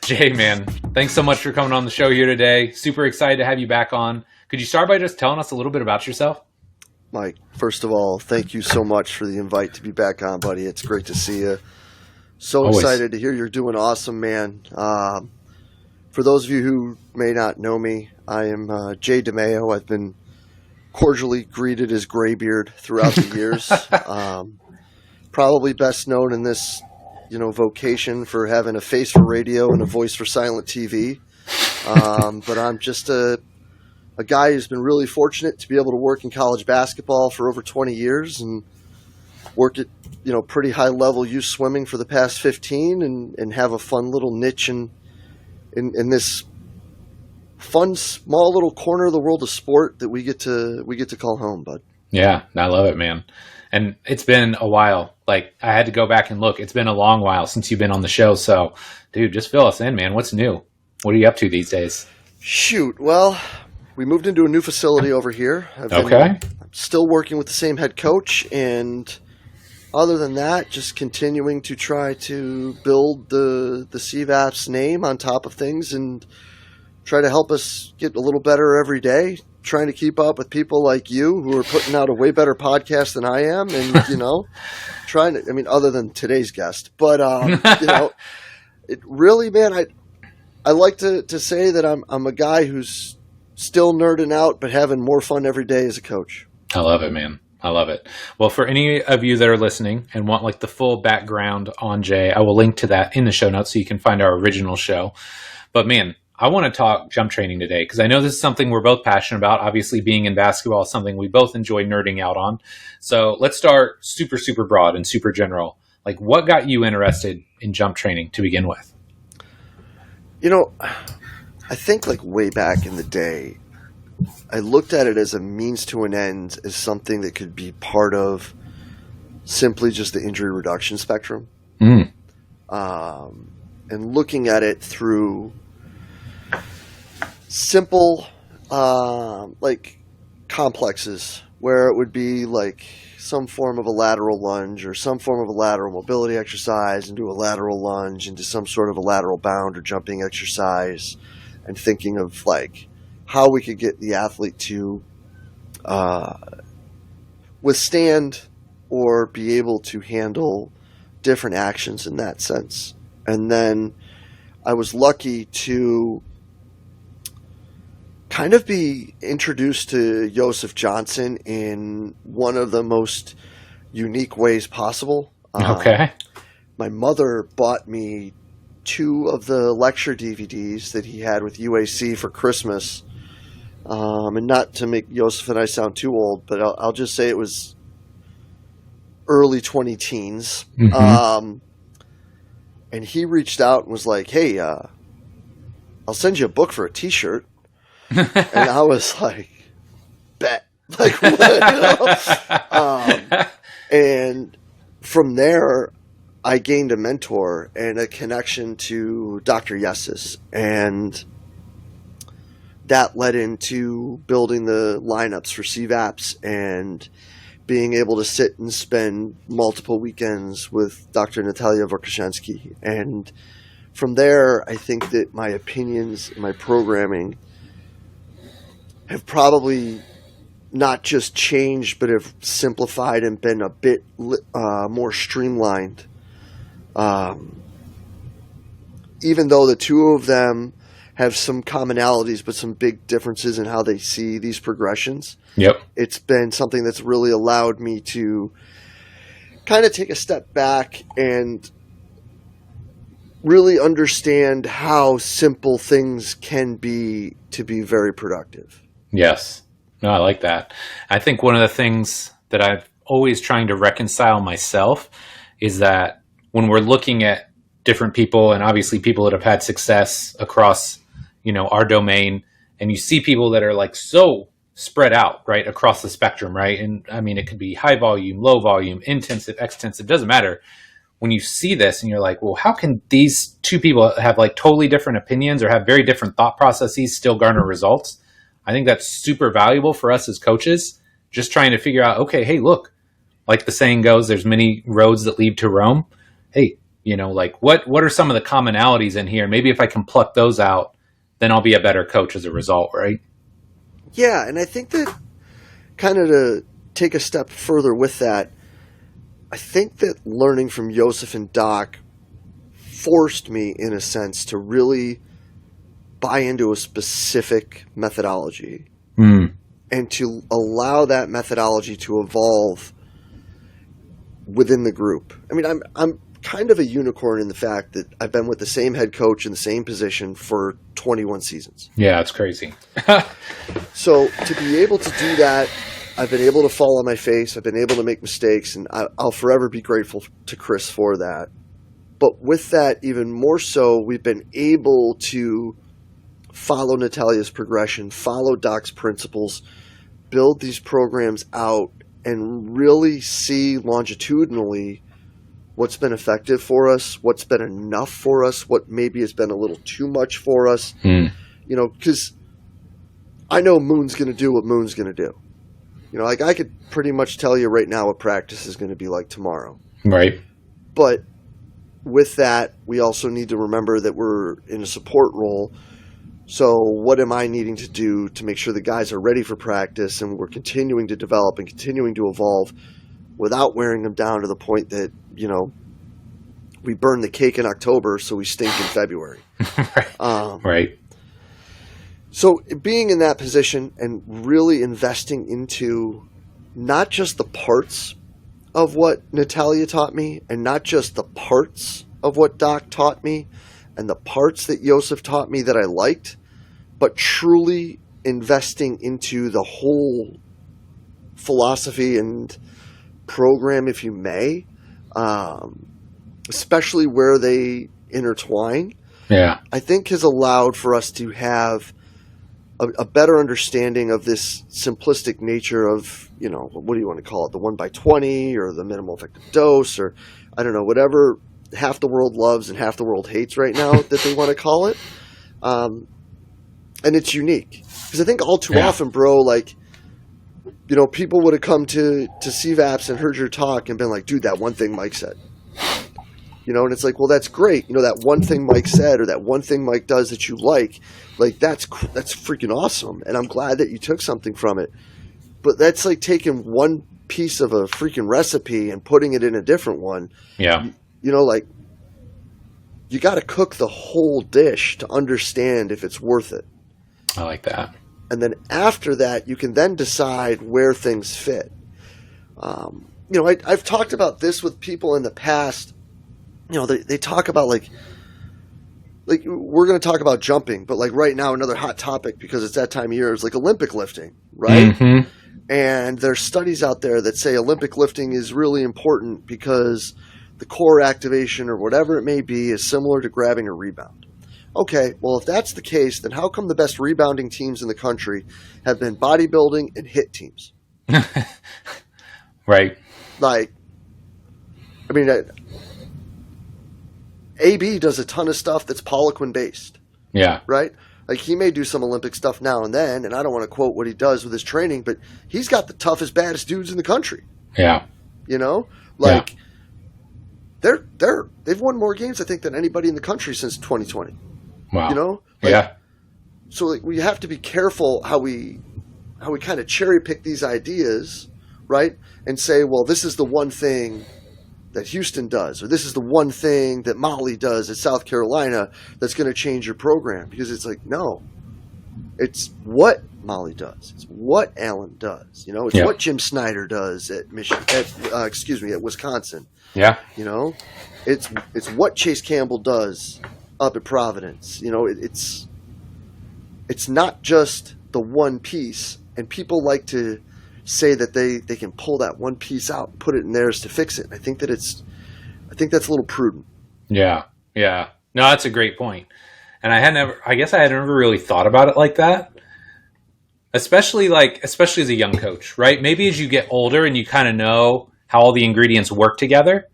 Jay, man, thanks so much for coming on the show here today. Super excited to have you back on. Could you start by just telling us a little bit about yourself? Mike, first of all, thank you so much for the invite to be back on, buddy. It's great to see you. So Always. Excited to hear you're doing awesome, man. For those of you who may not know me, I am Jay DeMayo. I've been cordially greeted as Graybeard throughout the years. Probably best known in this, vocation for having a face for radio and a voice for silent TV. But I'm just a guy who's been really fortunate to be able to work in college basketball for over 20 years and work at, pretty high level youth swimming for the past 15 and have a fun little niche in this fun, small little corner of the world of sport that we get to call home, bud. Yeah, I love it, man. And it's been a while. Like, I had to go back and look. It's been a long while since you've been on the show. So, dude, just fill us in, man. What's new? What are you up to these days? Shoot. Well, we moved into a new facility over here. I'm still working with the same head coach. And other than that, just continuing to try to build the CVAP's name on top of things and try to help us get a little better every day. Trying to keep up with people like you who are putting out a way better podcast than I am, and other than today's guest, but it really, man, I like to say that I'm a guy who's still nerding out but having more fun every day as a coach. I love it, man. I love it. Well, for any of you that are listening and want like the full background on Jay, I will link to that in the show notes so you can find our original show. But man, I want to talk jump training today because I know this is something we're both passionate about. Obviously, being in basketball is something we both enjoy nerding out on. So let's start super, super broad and super general. Like, what got you interested in jump training to begin with? I think like way back in the day, I looked at it as a means to an end, as something that could be part of simply just the injury reduction spectrum. And looking at it through simple like complexes where it would be like some form of a lateral lunge or some form of a lateral mobility exercise and do a lateral lunge into some sort of a lateral bound or jumping exercise, and thinking of like how we could get the athlete to withstand or be able to handle different actions in that sense. And then I was lucky to kind of be introduced to Joseph Johnson in one of the most unique ways possible. Okay. My mother bought me 2 of the lecture DVDs that he had with UAC for Christmas. And not to make Joseph and I sound too old, but I'll just say it was early 20-teens. And he reached out and was like, hey, I'll send you a book for a t-shirt. And I was like, bet. Like, what, and from there, I gained a mentor and a connection to Dr. Yesus. And that led into building the lineups for CVAPs and being able to sit and spend multiple weekends with Dr. Natalia Vorkashensky. And from there, I think that my opinions and my programming have probably not just changed, but have simplified and been a bit more streamlined. Even though the 2 of them have some commonalities, but some big differences in how they see these progressions. Yep. It's been something that's really allowed me to kind of take a step back and really understand how simple things can be to be very productive. Yes. No, I like that. I think one of the things that I've always trying to reconcile myself is that when we're looking at different people and obviously people that have had success across, our domain, and you see people that are like so spread out, right, across the spectrum, right? And I mean, it could be high volume, low volume, intensive, extensive, doesn't matter. When you see this and you're like, well, how can these 2 people have like totally different opinions or have very different thought processes still garner results? I think that's super valuable for us as coaches, just trying to figure out, okay, hey, look, like the saying goes, there's many roads that lead to Rome. Hey, Like what are some of the commonalities in here? Maybe if I can pluck those out, then I'll be a better coach as a result, right? Yeah, and I think that kind of to take a step further with that, I think that learning from Joseph and Doc forced me, in a sense, to really buy into a specific methodology and to allow that methodology to evolve within the group. I mean, I'm kind of a unicorn in the fact that I've been with the same head coach in the same position for 21 seasons. Yeah, it's crazy. So to be able to do that, I've been able to fall on my face. I've been able to make mistakes, and I'll forever be grateful to Chris for that. But with that, even more so, we've been able to follow Natalia's progression, follow Doc's principles, build these programs out, and really see longitudinally what's been effective for us, what's been enough for us, what maybe has been a little too much for us. Because I know Moon's going to do what Moon's going to do. Like I could pretty much tell you right now what practice is going to be like tomorrow. Right. But with that, we also need to remember that we're in a support role. So what am I needing to do to make sure the guys are ready for practice and we're continuing to develop and continuing to evolve without wearing them down to the point that, we burn the cake in October so we stink in February. Right. So being in that position and really investing into not just the parts of what Natalia taught me and not just the parts of what Doc taught me and the parts that Joseph taught me that I liked, but truly investing into the whole philosophy and program, if you may, especially where they intertwine, I think has allowed for us to have a better understanding of this simplistic nature of, what do you want to call it, the 1x20 or the minimal effective dose, or I don't know, whatever half the world loves and half the world hates right now that they want to call it. And it's unique because I think all too often, bro, like, people would have come to CVAPs and heard your talk and been like, dude, that one thing Mike said. And it's like, well, that's great. That one thing Mike said or that one thing Mike does that you like that's freaking awesome. And I'm glad that you took something from it. But that's like taking one piece of a freaking recipe and putting it in a different one. Yeah. Like you got to cook the whole dish to understand if it's worth it. I like that. And then after that, you can then decide where things fit. I've talked about this with people in the past. They talk about like we're going to talk about jumping, but like right now, another hot topic because it's that time of year is like Olympic lifting, right? Mm-hmm. And there's studies out there that say Olympic lifting is really important because the core activation or whatever it may be is similar to grabbing a rebound. Okay, well, if that's the case, then how come the best rebounding teams in the country have been bodybuilding and HIIT teams? Right. Like, I mean, AB does a ton of stuff that's Poliquin based. Yeah. Right? Like he may do some Olympic stuff now and then, and I don't want to quote what he does with his training, but he's got the toughest, baddest dudes in the country. Yeah. They've won more games I think than anybody in the country since 2020. Wow. So like, we have to be careful how we kind of cherry pick these ideas, right? And say, well, this is the one thing that Houston does, or this is the one thing that Molly does at South Carolina that's going to change your program. Because it's like, no, it's what Molly does. It's what Allen does. It's what Jim Snyder does at at Wisconsin. Yeah. It's what Chase Campbell does up at Providence. It's not just the one piece, and people like to say that they can pull that one piece out and put it in theirs to fix it. And I think that's a little prudent. Yeah. No, that's a great point. And I guess I had never really thought about it like that. Especially as a young coach, right? Maybe as you get older and you kind of know how all the ingredients work together,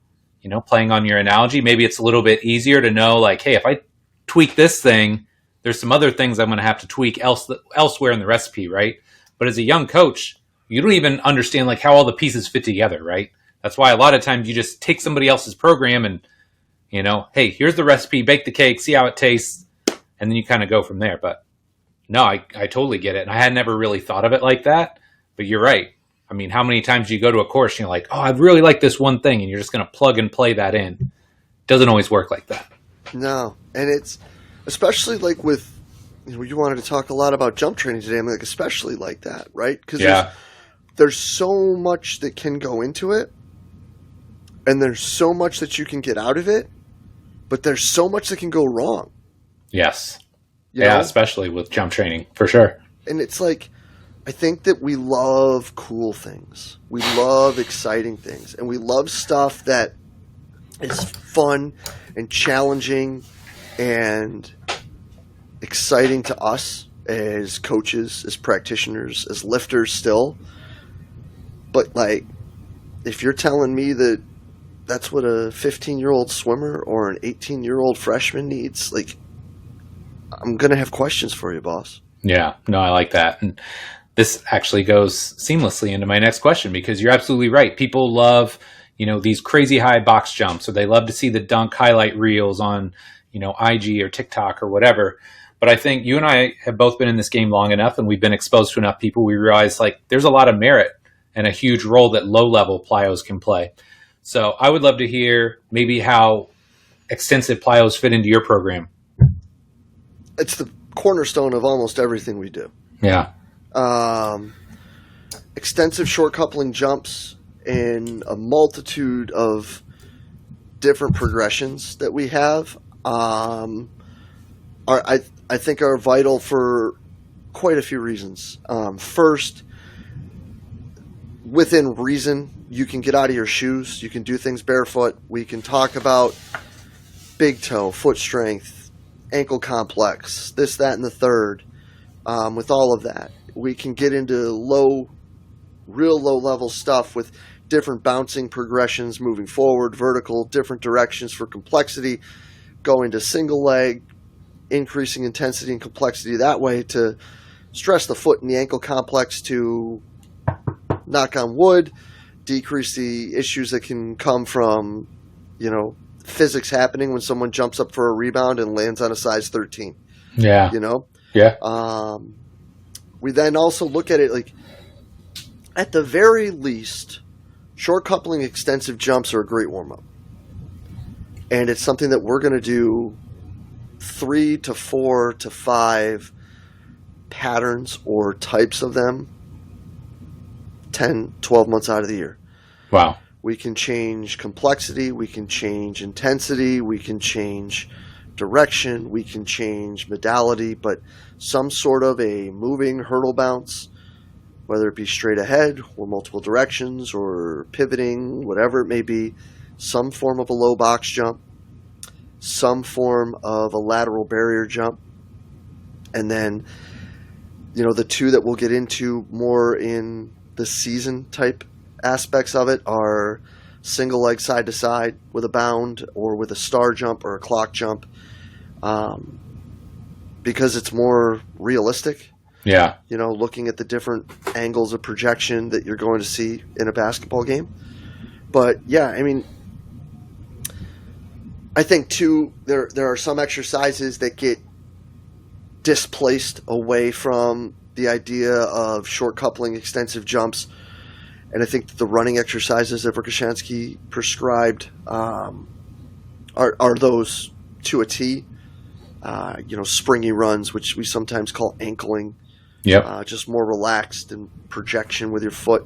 playing on your analogy, maybe it's a little bit easier to know like, hey, if I tweak this thing, there's some other things I'm going to have to tweak elsewhere in the recipe, right? But as a young coach, you don't even understand like how all the pieces fit together, right? That's why a lot of times you just take somebody else's program and Hey, here's the recipe, bake the cake, see how it tastes, and then you kind of go from there. But no, I totally get it. And I had never really thought of it like that, but you're right. I mean, how many times do you go to a course and you're like, oh, I really like this one thing, and you're just going to plug and play that in. Doesn't always work like that. No. And it's especially like with, you wanted to talk a lot about jump training today. I'm like, especially like that, right? Because there's so much that can go into it, and there's so much that you can get out of it, but there's so much that can go wrong. Yes. You know? Especially with jump training, for sure. And it's like, I think that we love cool things. We love exciting things. And we love stuff that is fun and challenging and exciting to us as coaches, as practitioners, as lifters still. But, like, if you're telling me that that's what a 15-year-old swimmer or an 18-year-old freshman needs, like, I'm going to have questions for you, boss. Yeah, no, I like that. And this actually goes seamlessly into my next question, because you're absolutely right. People love, these crazy high box jumps, or they love to see the dunk highlight reels on, IG or TikTok or whatever. But I think you and I have both been in this game long enough, and we've been exposed to enough people. We realize, like, there's a lot of merit and a huge role that low-level plyos can play. So I would love to hear maybe how extensive plyos fit into your program. It's the cornerstone of almost everything we do. Yeah. Extensive short coupling jumps in a multitude of different progressions that we have I think are vital for quite a few reasons. First, within reason, you can get out of your shoes. You can do things barefoot. We can talk about big toe, foot strength, ankle complex, this, that, and the third. With all of that, we can get into real low level stuff with different bouncing progressions, moving forward, vertical, different directions for complexity, going to single leg, increasing intensity and complexity that way to stress the foot and the ankle complex to, knock on wood, decrease the issues that can come from, physics happening when someone jumps up for a rebound and lands on a size 13. Yeah. Yeah. We then also look at it like, at the very least, short coupling extensive jumps are a great warm-up. And it's something that we're going to do 3 to 4 to 5 patterns or types of them 10, 12 months out of the year. Wow. We can change complexity, we can change intensity, we can change direction, we can change modality, but some sort of a moving hurdle bounce, whether it be straight ahead or multiple directions or pivoting, whatever it may be, some form of a low box jump, some form of a lateral barrier jump, and then, the two that we'll get into more in the season type aspects of it are single leg side to side with a bound or with a star jump or a clock jump, because it's more realistic. Yeah. Looking at the different angles of projection that you're going to see in a basketball game. But yeah, I mean, I think too, there are some exercises that get displaced away from the idea of short coupling extensive jumps. And I think that the running exercises that Verkhoshansky prescribed are those to a T. Springy runs, which we sometimes call ankling. Yep. Just more relaxed and projection with your foot.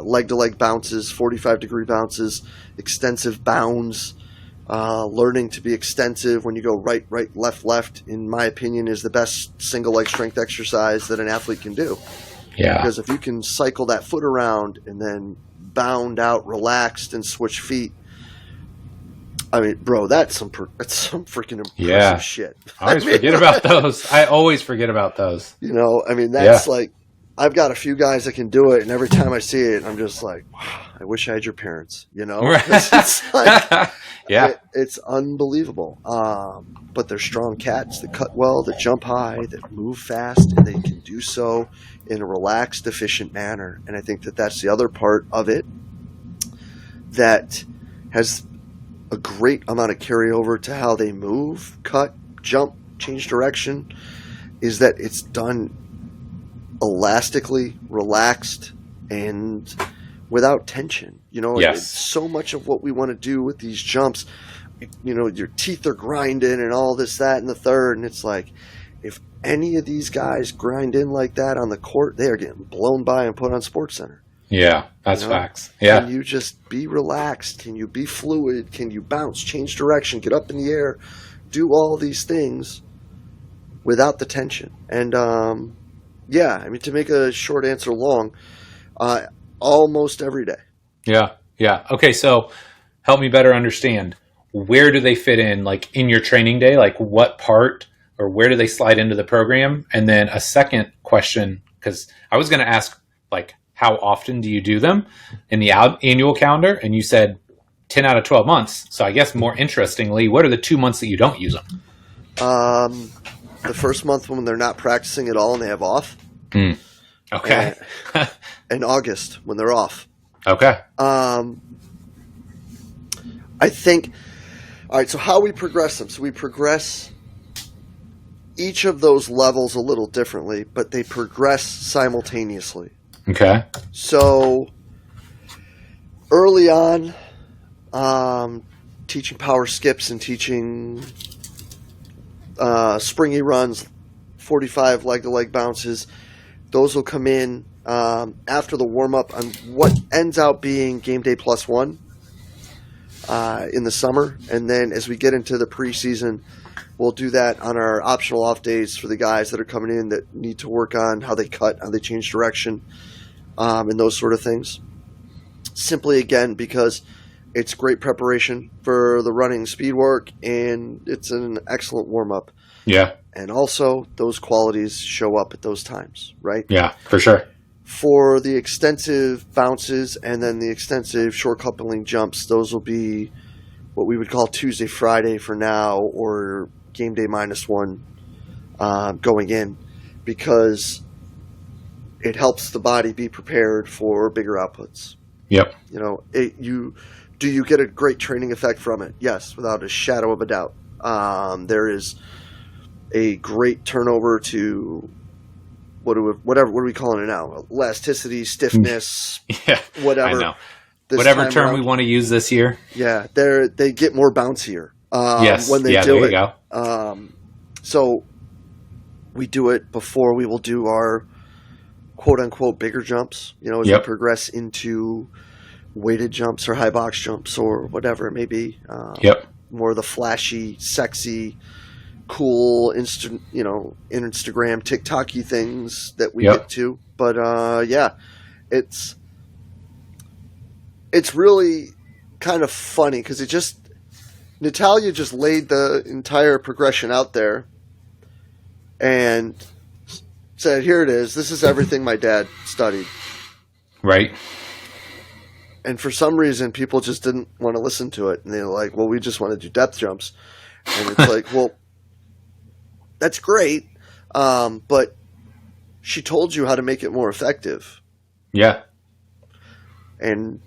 Leg-to-leg bounces, 45-degree bounces, extensive bounds. Learning to be extensive when you go right, left, in my opinion, is the best single leg strength exercise that an athlete can do. Yeah. Because if you can cycle that foot around and then bound out relaxed and switch feet, I mean, bro, that's some freaking impressive shit. I always forget about those. I always forget about those. That's like, I've got a few guys that can do it, and every time I see it, I'm just like, wow, I wish I had your parents, Right. It's like, yeah. It's unbelievable. But they're strong cats that cut well, that jump high, that move fast, and they can do so in a relaxed, efficient manner. And I think that that's the other part of it that has a great amount of carryover to how they move, cut, jump, change direction, is that it's done elastically, relaxed, and without tension. Yes. It's so much of what we want to do with these jumps. Your teeth are grinding and all this, that, and the third, and it's like, if any of these guys grind in like that on the court, they are getting blown by and put on SportsCenter. Yeah, that's facts. Yeah. Can you just be relaxed? Can you be fluid? Can you bounce, change direction, get up in the air, do all these things without the tension? And, to make a short answer long, almost every day. Yeah, yeah. Okay, so help me better understand. Where do they fit in, like, in your training day? Like, what part or where do they slide into the program? And then a second question, because I was going to ask, like, how often do you do them in the annual calendar? And you said 10 out of 12 months. So I guess more interestingly, what are the 2 months that you don't use them? The first month when they're not practicing at all and they have off. Okay. And August when they're off. Okay. I think, all right, so how we progress them. So we progress each of those levels a little differently, but they progress simultaneously. Okay. So early on, teaching power skips and teaching springy runs, 45 leg-to-leg bounces, those will come in after the warm-up on what ends out being game day plus one in the summer. And then as we get into the preseason, we'll do that on our optional off days for the guys that are coming in that need to work on how they cut, how they change direction, and those sort of things. Simply, again, because it's great preparation for the running speed work, and it's an excellent warm-up. Yeah. And also, those qualities show up at those times, right? Yeah, for sure. For the extensive bounces and then the extensive short coupling jumps, those will be what we would call Tuesday, Friday for now, or game day minus one going in, because it helps the body be prepared for bigger outputs. Yep. Do you get a great training effect from it? Yes, without a shadow of a doubt. There is a great turnover to what are we calling it now? Elasticity, stiffness, yeah, whatever. I know. Whatever term we want to use this year. Yeah, they get more bouncier. Yes. When they yeah, do there it. You go. So we do it before we will do our quote unquote bigger jumps. As we progress into weighted jumps or high box jumps or whatever it may be. More of the flashy, sexy, cool, Instagram, TikTok-y things that we get to. But it's really kind of funny because Natalia just laid the entire progression out there and said, here it is. This is everything my dad studied. Right. And for some reason, people just didn't want to listen to it. And they're like, well, we just want to do depth jumps. And it's like, well, that's great. But she told you how to make it more effective. Yeah. And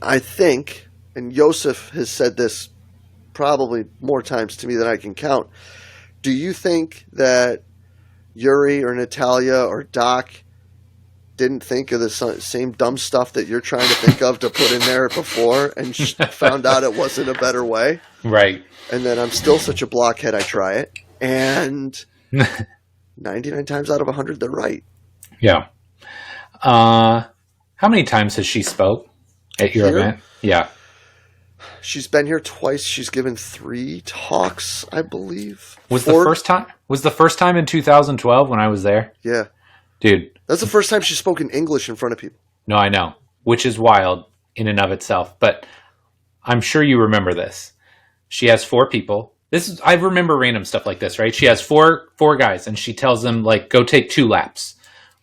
I think, and Yosef has said this probably more times to me than I can count, do you think that Yuri or Natalia or Doc didn't think of the same dumb stuff that you're trying to think of to put in there before and found out it wasn't a better way? Right. And then I'm still such a blockhead, I try it. And 99 times out of 100, they're right. Yeah. How many times has she spoke at your event? Yeah. She's been here twice. She's given 3 talks, I believe. Was the first time in 2012 when I was there? Yeah. Dude. That's the first time she spoke in English in front of people. No, I know. Which is wild in and of itself. But I'm sure you remember this. She has 4 people. I remember random stuff like this, right? She has four guys, and she tells them, like, go take 2 laps,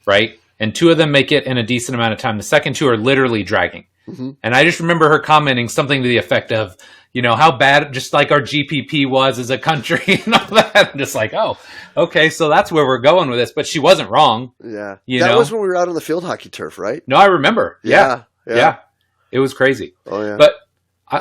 right? And 2 of them make it in a decent amount of time. The second 2 are literally dragging. Mm-hmm. And I just remember her commenting something to the effect of, how bad just like our GPP was as a country and all that. I'm just like, oh, okay, so that's where we're going with this. But she wasn't wrong. Yeah. That was when we were out on the field hockey turf, right? No, I remember. Yeah. It was crazy. Oh, yeah. But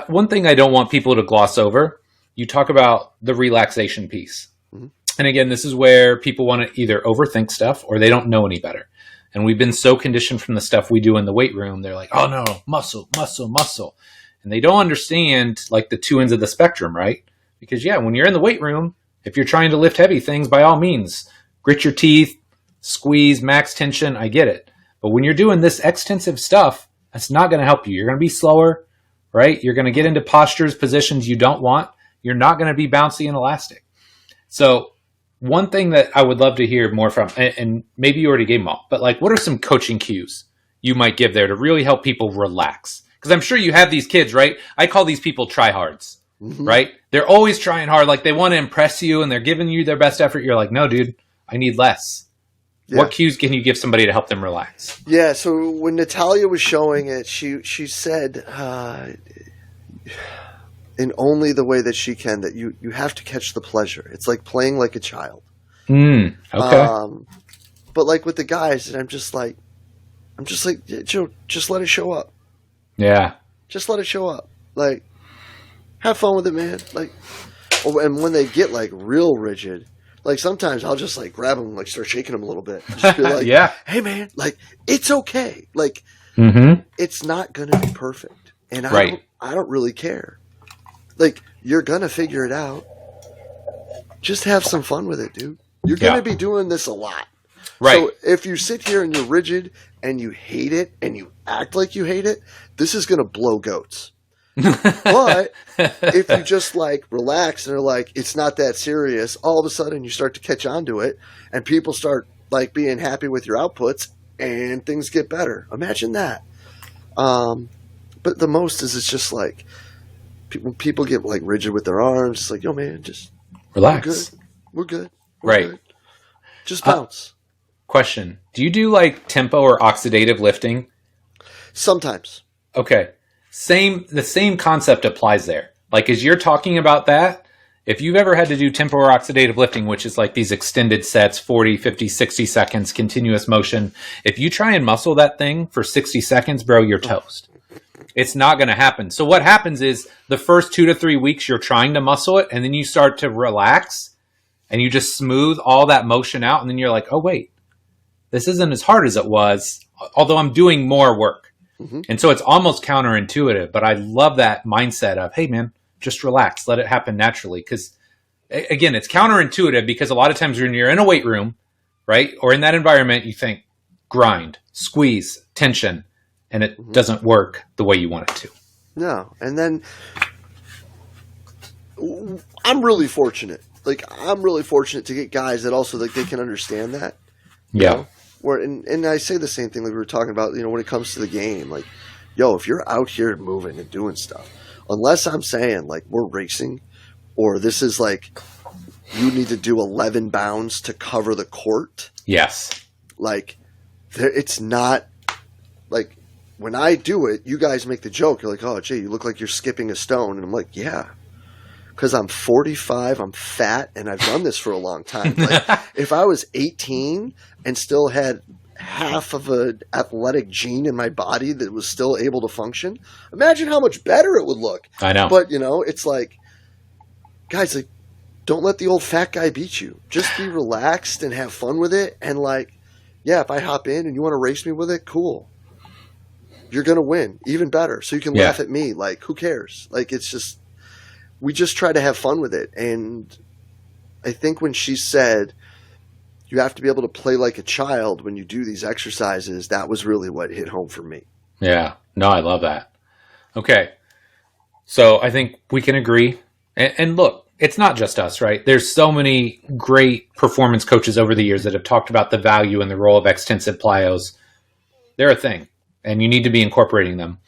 one thing I don't want people to gloss over, you talk about the relaxation piece. Mhm. And again, this is where people want to either overthink stuff or they don't know any better. And we've been so conditioned from the stuff we do in the weight room. They're like, oh no, muscle, muscle, muscle. And they don't understand like the two ends of the spectrum, right? Because yeah, when you're in the weight room, if you're trying to lift heavy things, by all means, grit your teeth, squeeze, max tension, I get it. But when you're doing this extensive stuff, that's not going to help you. You're going to be slower, right? You're going to get into postures, positions you don't want. You're not going to be bouncy and elastic. So one thing that I would love to hear more from, and maybe you already gave them all, but like, what are some coaching cues you might give there to really help people relax? Because I'm sure you have these kids, right? I call these people tryhards, right? They're always trying hard. Like they want to impress you and they're giving you their best effort. You're like, no, dude, I need less. Yeah. What cues can you give somebody to help them relax? Yeah. So when Natalia was showing it, she said, in only the way that she can, that you have to catch the pleasure. It's like playing like a child. Okay. But like with the guys, and I'm just like, Joe, just let it show up. Yeah. Just let it show up. Like, have fun with it, man. Like, and when they get like real rigid, like sometimes I'll just like grab them and like start shaking them a little bit. Just be like, yeah. Hey man, like it's okay. Like, it's not going to be perfect. And I don't really care. Like, you're going to figure it out. Just have some fun with it, dude. You're going to be doing this a lot. Right. So if you sit here and you're rigid and you hate it and you act like you hate it, this is going to blow goats. But if you just like relax and are like, it's not that serious, all of a sudden you start to catch on to it and people start like being happy with your outputs and things get better. Imagine that. But the most is it's just like, when people get like rigid with their arms, it's like, yo, man, just relax. We're good. Right. Good. Just bounce. Question. Do you do like tempo or oxidative lifting? Sometimes. Okay. The same concept applies there. Like as you're talking about that, if you've ever had to do tempo or oxidative lifting, which is like these extended sets, 40, 50, 60 seconds, continuous motion, if you try and muscle that thing for 60 seconds, bro, you're toast. It's not going to happen. So what happens is the first 2 to 3 weeks, you're trying to muscle it, and then you start to relax, and you just smooth all that motion out, and then you're like, oh, wait, this isn't as hard as it was, although I'm doing more work. And so it's almost counterintuitive, but I love that mindset of, hey, man, just relax. Let it happen naturally. Because, again, it's counterintuitive because a lot of times when you're in a weight room, right, or in that environment, you think grind, squeeze, tension, and it doesn't work the way you want it to. No. And then I'm really fortunate. Like, I'm really fortunate to get guys that also, like, they can understand that. Yeah. Know? And I say the same thing like we were talking about, when it comes to the game. Like, yo, if you're out here moving and doing stuff, unless I'm saying, like, we're racing, or this is, like, you need to do 11 bounds to cover the court. Yes. Like, it's not, like, when I do it, you guys make the joke. You're like, oh, Jay, you look like you're skipping a stone. And I'm like, yeah. Because I'm 45, I'm fat, and I've done this for a long time. Like, if I was 18 and still had half of an athletic gene in my body that was still able to function, imagine how much better it would look. I know. But, it's like, guys, like, don't let the old fat guy beat you. Just be relaxed and have fun with it. And, like, yeah, if I hop in and you want to race me with it, cool. You're going to win. Even better. So you can laugh at me. Like, who cares? Like, it's just... we just try to have fun with it. And I think when she said you have to be able to play like a child when you do these exercises, that was really what hit home for me. Yeah. No, I love that. Okay. So I think we can agree. And look, it's not just us, right? There's so many great performance coaches over the years that have talked about the value and the role of extensive plyos. They're a thing, and you need to be incorporating them.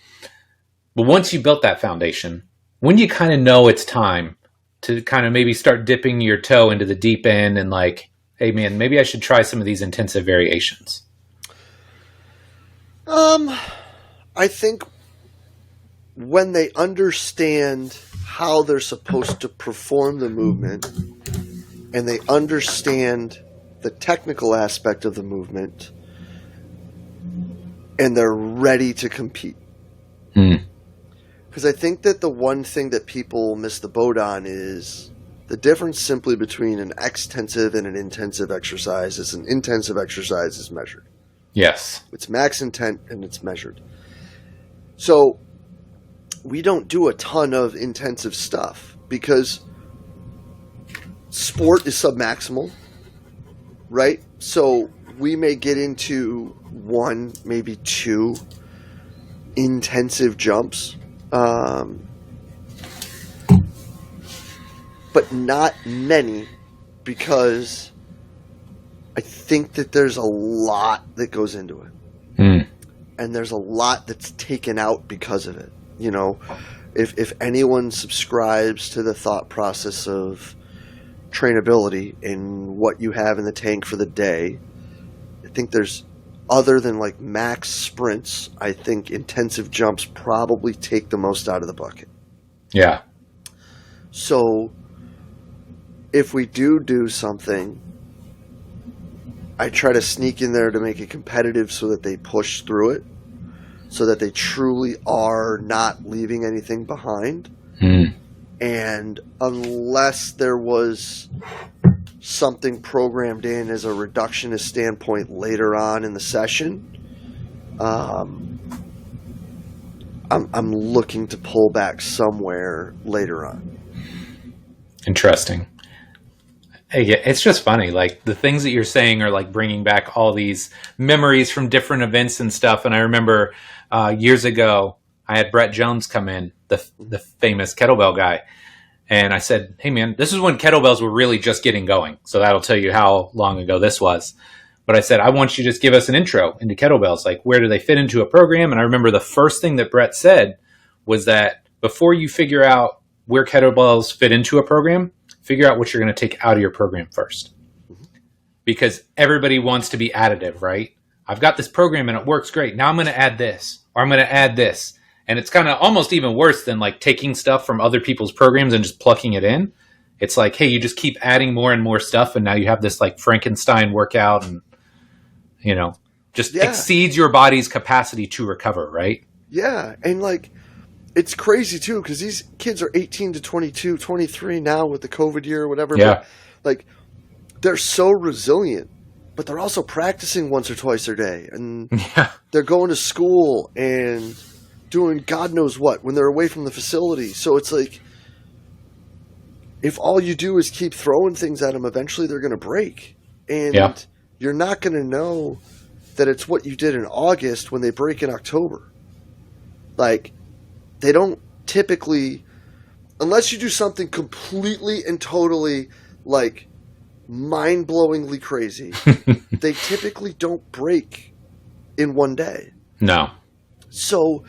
But once you built that foundation, when you kind of know it's time to kind of maybe start dipping your toe into the deep end and like, hey man, maybe I should try some of these intensive variations? I think when they understand how they're supposed to perform the movement and they understand the technical aspect of the movement and they're ready to compete. Because I think that the one thing that people miss the boat on is the difference simply between an extensive and an intensive exercise is an intensive exercise is measured. Yes. It's max intent and it's measured. So we don't do a ton of intensive stuff because sport is submaximal, right? So we may get into 1, maybe 2 intensive jumps, but not many, because I think that there's a lot that goes into it. And there's a lot that's taken out because of it. You know, if anyone subscribes to the thought process of trainability and what you have in the tank for the day, I think there's, other than like max sprints, I think intensive jumps probably take the most out of the bucket. Yeah. So if we do something, I try to sneak in there to make it competitive so that they push through it, so that they truly are not leaving anything behind. And unless there was something programmed in as a reductionist standpoint later on in the session, I'm looking to pull back somewhere later on. Interesting. It's just funny. Like, the things that you're saying are like bringing back all these memories from different events and stuff. And I remember years ago, I had Brett Jones come in, the famous kettlebell guy. And I said, hey, man, this is when kettlebells were really just getting going. So that'll tell you how long ago this was. But I said, I want you to just give us an intro into kettlebells. Like, where do they fit into a program? And I remember the first thing that Brett said was that before you figure out where kettlebells fit into a program, figure out what you're going to take out of your program first. Because everybody wants to be additive, right? I've got this program and it works great. Now I'm going to add this, or I'm going to add this. And it's kind of almost even worse than like taking stuff from other people's programs and just plucking it in. It's like, hey, you just keep adding more and more stuff, and now you have this like Frankenstein workout, and you know, just exceeds your body's capacity to recover, right? Yeah, and like, it's crazy too, because these kids are 18 to 22, 23 now with the COVID year or whatever. Yeah. But, like, they're so resilient, but they're also practicing once or twice a day, and they're going to school and doing God knows what when they're away from the facility. So it's like, if all you do is keep throwing things at them, eventually they're going to break. And you're not going to know that it's what you did in August when they break in October. Like, they don't typically, unless you do something completely and totally, like, mind-blowingly crazy, they typically don't break in one day. No. So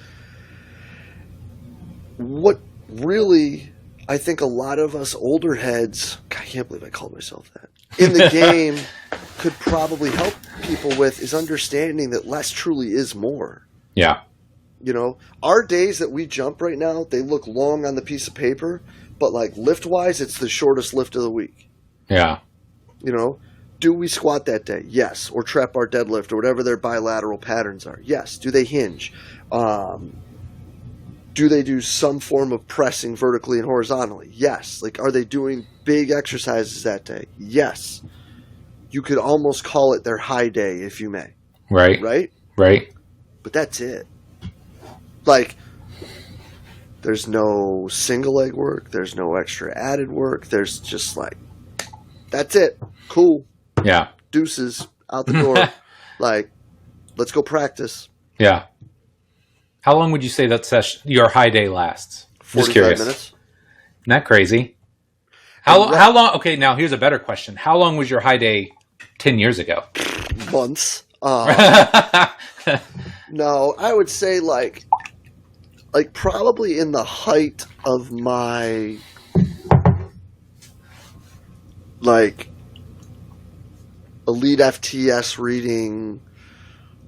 what really, I think a lot of us older heads, God, I can't believe I called myself that, in the game could probably help people with is understanding that less truly is more. Yeah. You know, our days that we jump right now, they look long on the piece of paper, but like lift-wise, it's the shortest lift of the week. Yeah. You know, do we squat that day? Yes. Or trap bar deadlift or whatever their bilateral patterns are? Yes. Do they hinge? Do they do some form of pressing vertically and horizontally? Yes. Like, are they doing big exercises that day? Yes. You could almost call it their high day, if you may. Right. Right? Right. But that's it. Like, there's no single leg work. There's no extra added work. There's just like, that's it. Cool. Yeah. Deuces out the door. Like, let's go practice. Yeah. How long would you say that session, your high day lasts? 45 minutes. Isn't that crazy? How long? Okay, now here's a better question. How long was your high day 10 years ago? Months. No, I would say like probably in the height of my like elite FTS reading,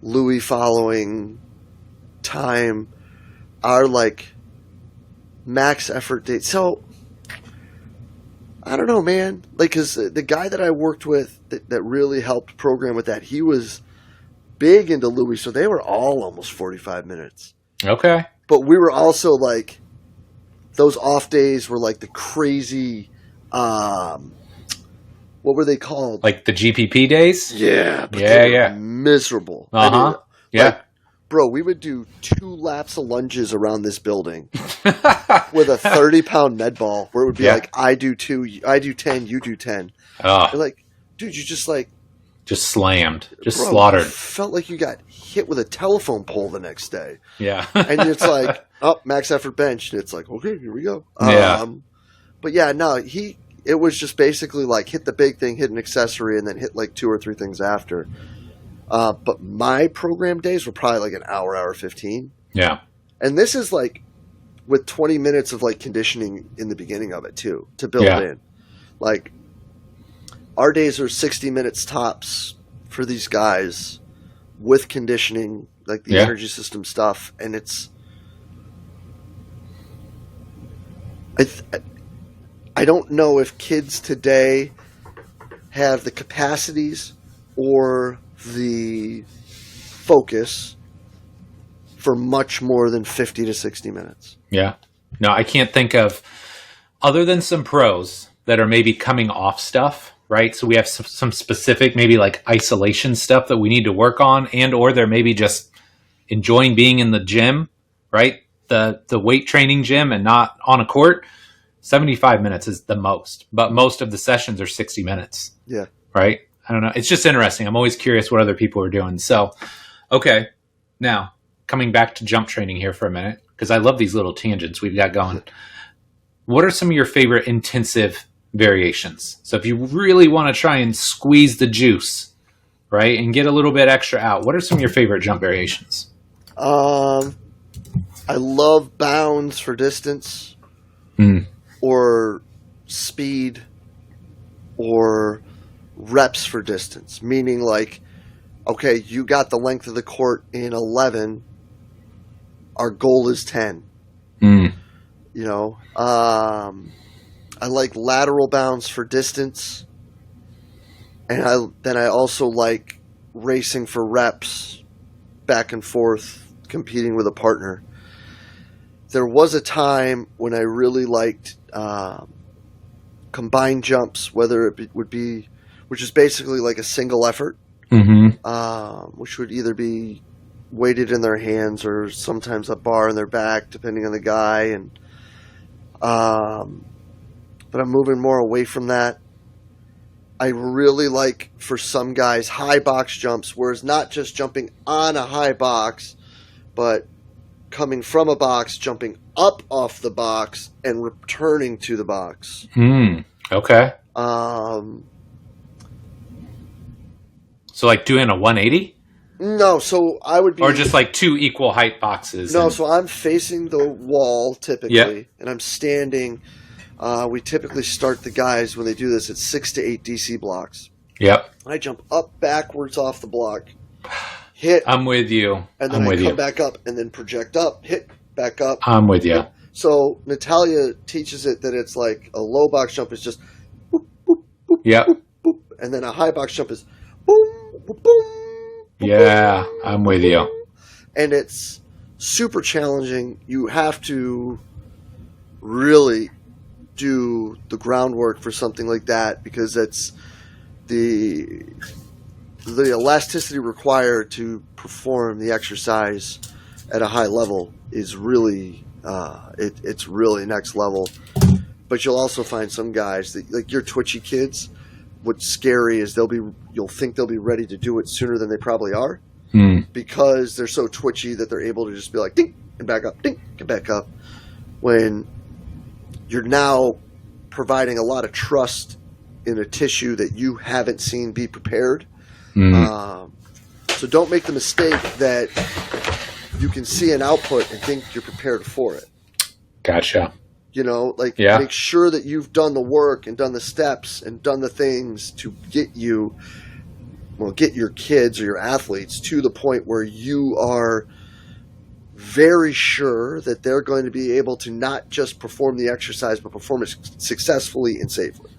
Louis following time, our like max effort date. So I don't know, man. Like, cause the guy that I worked with that really helped program with that, he was big into Louis, so they were all almost 45 minutes. Okay. But we were also like those off days were like the crazy, what were they called? Like the GPP days? Yeah. But Yeah, they were yeah. miserable. Uh-huh. I mean, Yeah. like, bro, we would do 2 laps of lunges around this building with a 30-pound med ball where it would be like, I do 2, I do 10, you do 10. Oh, You're like, dude, you just like, just slammed. Just bro, slaughtered. Felt like you got hit with a telephone pole the next day. Yeah. And it's like, oh, max effort bench. And it's like, okay, here we go. Yeah. But yeah, no, it was just basically like hit the big thing, hit an accessory, and then hit like 2 or 3 things after. But my program days were probably like an hour 15. Yeah. And this is like with 20 minutes of like conditioning in the beginning of it too, to build in. Like our days are 60 minutes tops for these guys with conditioning, like the energy system stuff. And it's, I don't know if kids today have the capacities or the focus for much more than 50 to 60 minutes. Yeah. No, I can't think of, other than some pros that are maybe coming off stuff, right? So we have some specific, maybe like isolation stuff that we need to work on, and or they're maybe just enjoying being in the gym, right? The weight training gym and not on a court. 75 minutes is the most, but most of the sessions are 60 minutes. Yeah. Right? I don't know. It's just interesting. I'm always curious what other people are doing. So, okay. Now, coming back to jump training here for a minute, because I love these little tangents we've got going. What are some of your favorite intensive variations? So if you really want to try and squeeze the juice, right, and get a little bit extra out, what are some of your favorite jump variations? I love bounds for distance or speed or reps for distance, meaning like, okay, you got the length of the court in 11. Our goal is 10. You know, I like lateral bounds for distance. And I also like racing for reps back and forth, competing with a partner. There was a time when I really liked combined jumps, whether it would be, which is basically like a single effort, which would either be weighted in their hands or sometimes a bar in their back, depending on the guy. And but I'm moving more away from that. I really like, for some guys, high box jumps, where it's not just jumping on a high box, but coming from a box, jumping up off the box, and returning to the box. Okay. So like doing a 180? No, so I would be... Or just like 2 equal height boxes? No, so I'm facing the wall typically, and I'm standing... we typically start the guys when they do this at 6 to 8 DC blocks. Yep. I jump up backwards off the block, hit. I'm with you. And then I come back up and then project up, hit back up. I'm with you. So Natalia teaches it that it's like a low box jump is just boop, boop, boop, yep. boop, boop, and then a high box jump is boom, boom, boom. Yeah, I'm with you. And it's super challenging. You have to really do the groundwork for something like that, because it's the elasticity required to perform the exercise at a high level is really it's really next level. But you'll also find some guys that, like your twitchy kids, what's scary is you'll think they'll be ready to do it sooner than they probably are, because they're so twitchy that they're able to just be like ding and back up, ding and back up, when you're now providing a lot of trust in a tissue that you haven't seen be prepared. So don't make the mistake that you can see an output and think you're prepared for it. Gotcha. You know, like make sure that you've done the work and done the steps and done the things to get your kids or your athletes to the point where you are very sure that they're going to be able to not just perform the exercise, but perform it successfully and safely.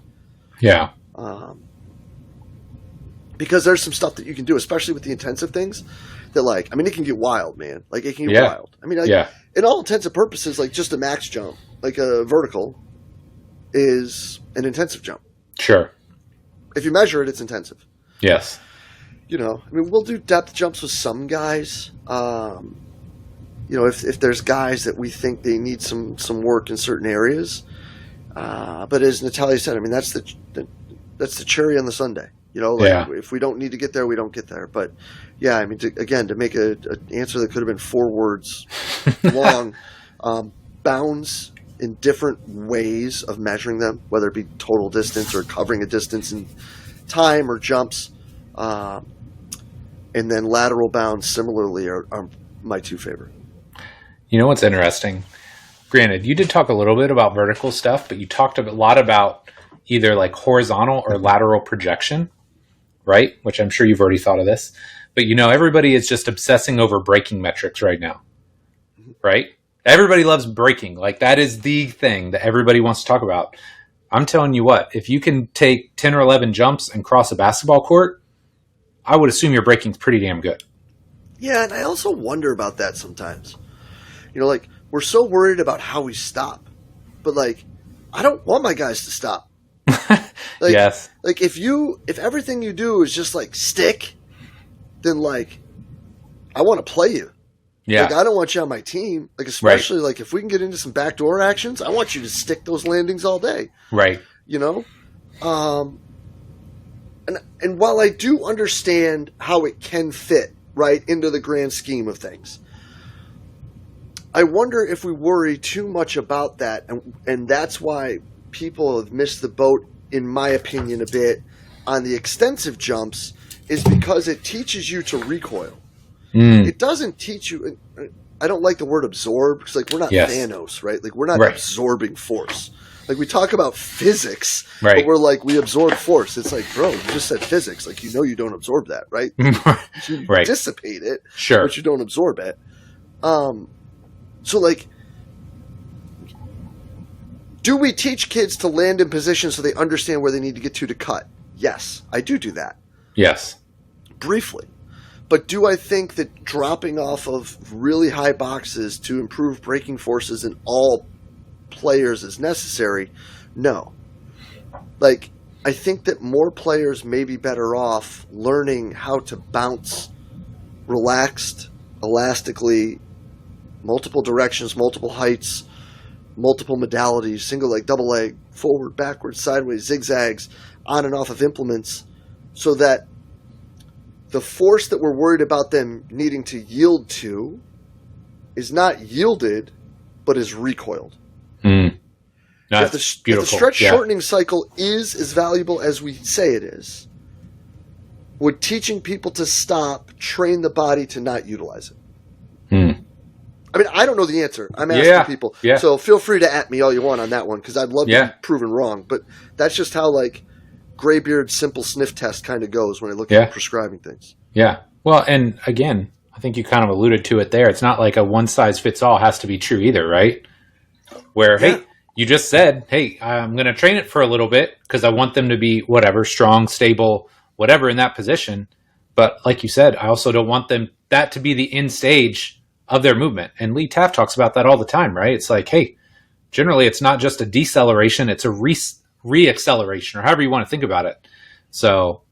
Yeah. Because there's some stuff that you can do, especially with the intensive things, that it can get wild, man. Like, it can get wild. I mean, in all intents and purposes, like just a max jump like a vertical, is an intensive jump. Sure. If you measure it, it's intensive. Yes. We'll do depth jumps with some guys. If there's guys that we think they need some work in certain areas. But as Natalia said, that's the cherry on the sundae. If we don't need to get there, we don't get there. But yeah, to make an answer that could have been 4 words long, bounds in different ways of measuring them, whether it be total distance or covering a distance in time or jumps, and then lateral bounds similarly are my 2 favorite. You know what's interesting? Granted, you did talk a little bit about vertical stuff, but you talked a lot about either like horizontal or lateral projection, right? Which I'm sure you've already thought of this. But everybody is just obsessing over braking metrics right now, right? Everybody loves braking. Like that is the thing that everybody wants to talk about. I'm telling you what, if you can take 10 or 11 jumps and cross a basketball court, I would assume your braking's pretty damn good. Yeah, and I also wonder about that sometimes. We're so worried about how we stop, but I don't want my guys to stop. Yes. If everything you do is just stick, then I want to play you. Yeah. I don't want you on my team. Especially right. If we can get into some backdoor actions, I want you to stick those landings all day. Right. And while I do understand how it can fit right into the grand scheme of things, I wonder if we worry too much about that, and that's why people have missed the boat, in my opinion, a bit on the extensive jumps, is because it teaches you to recoil. It doesn't teach you. I don't like the word absorb because we're not Thanos, right? We're not absorbing force. We talk about physics, but we're we absorb force. It's bro, you just said physics. You don't absorb that, right? You dissipate it, sure, but you don't absorb it. So do we teach kids to land in position so they understand where they need to get to cut? Yes, I do that. Yes. Briefly. But do I think that dropping off of really high boxes to improve braking forces in all players is necessary? No. I think that more players may be better off learning how to bounce relaxed, elastically, multiple directions, multiple heights, multiple modalities, single leg, double leg, forward, backwards, sideways, zigzags, on and off of implements, so that the force that we're worried about them needing to yield to is not yielded, but is recoiled. That's beautiful. If the stretch shortening cycle is as valuable as we say it is, would teaching people to stop train the body to not utilize it? I don't know the answer. I'm asking people. Yeah. So feel free to at me all you want on that one, because I'd love to be proven wrong. But that's just how Graybeard's simple sniff test kind of goes when I look at prescribing things. Yeah. Well, and again, I think you kind of alluded to it there. It's not like a one-size-fits-all has to be true either, right? Where, hey, you just said, hey, I'm going to train it for a little bit because I want them to be whatever, strong, stable, whatever in that position. But like you said, I also don't want that to be the end stage of their movement. And Lee Taft talks about that all the time, right? It's hey, generally it's not just a deceleration, it's a re-acceleration, or however you want to think about it. So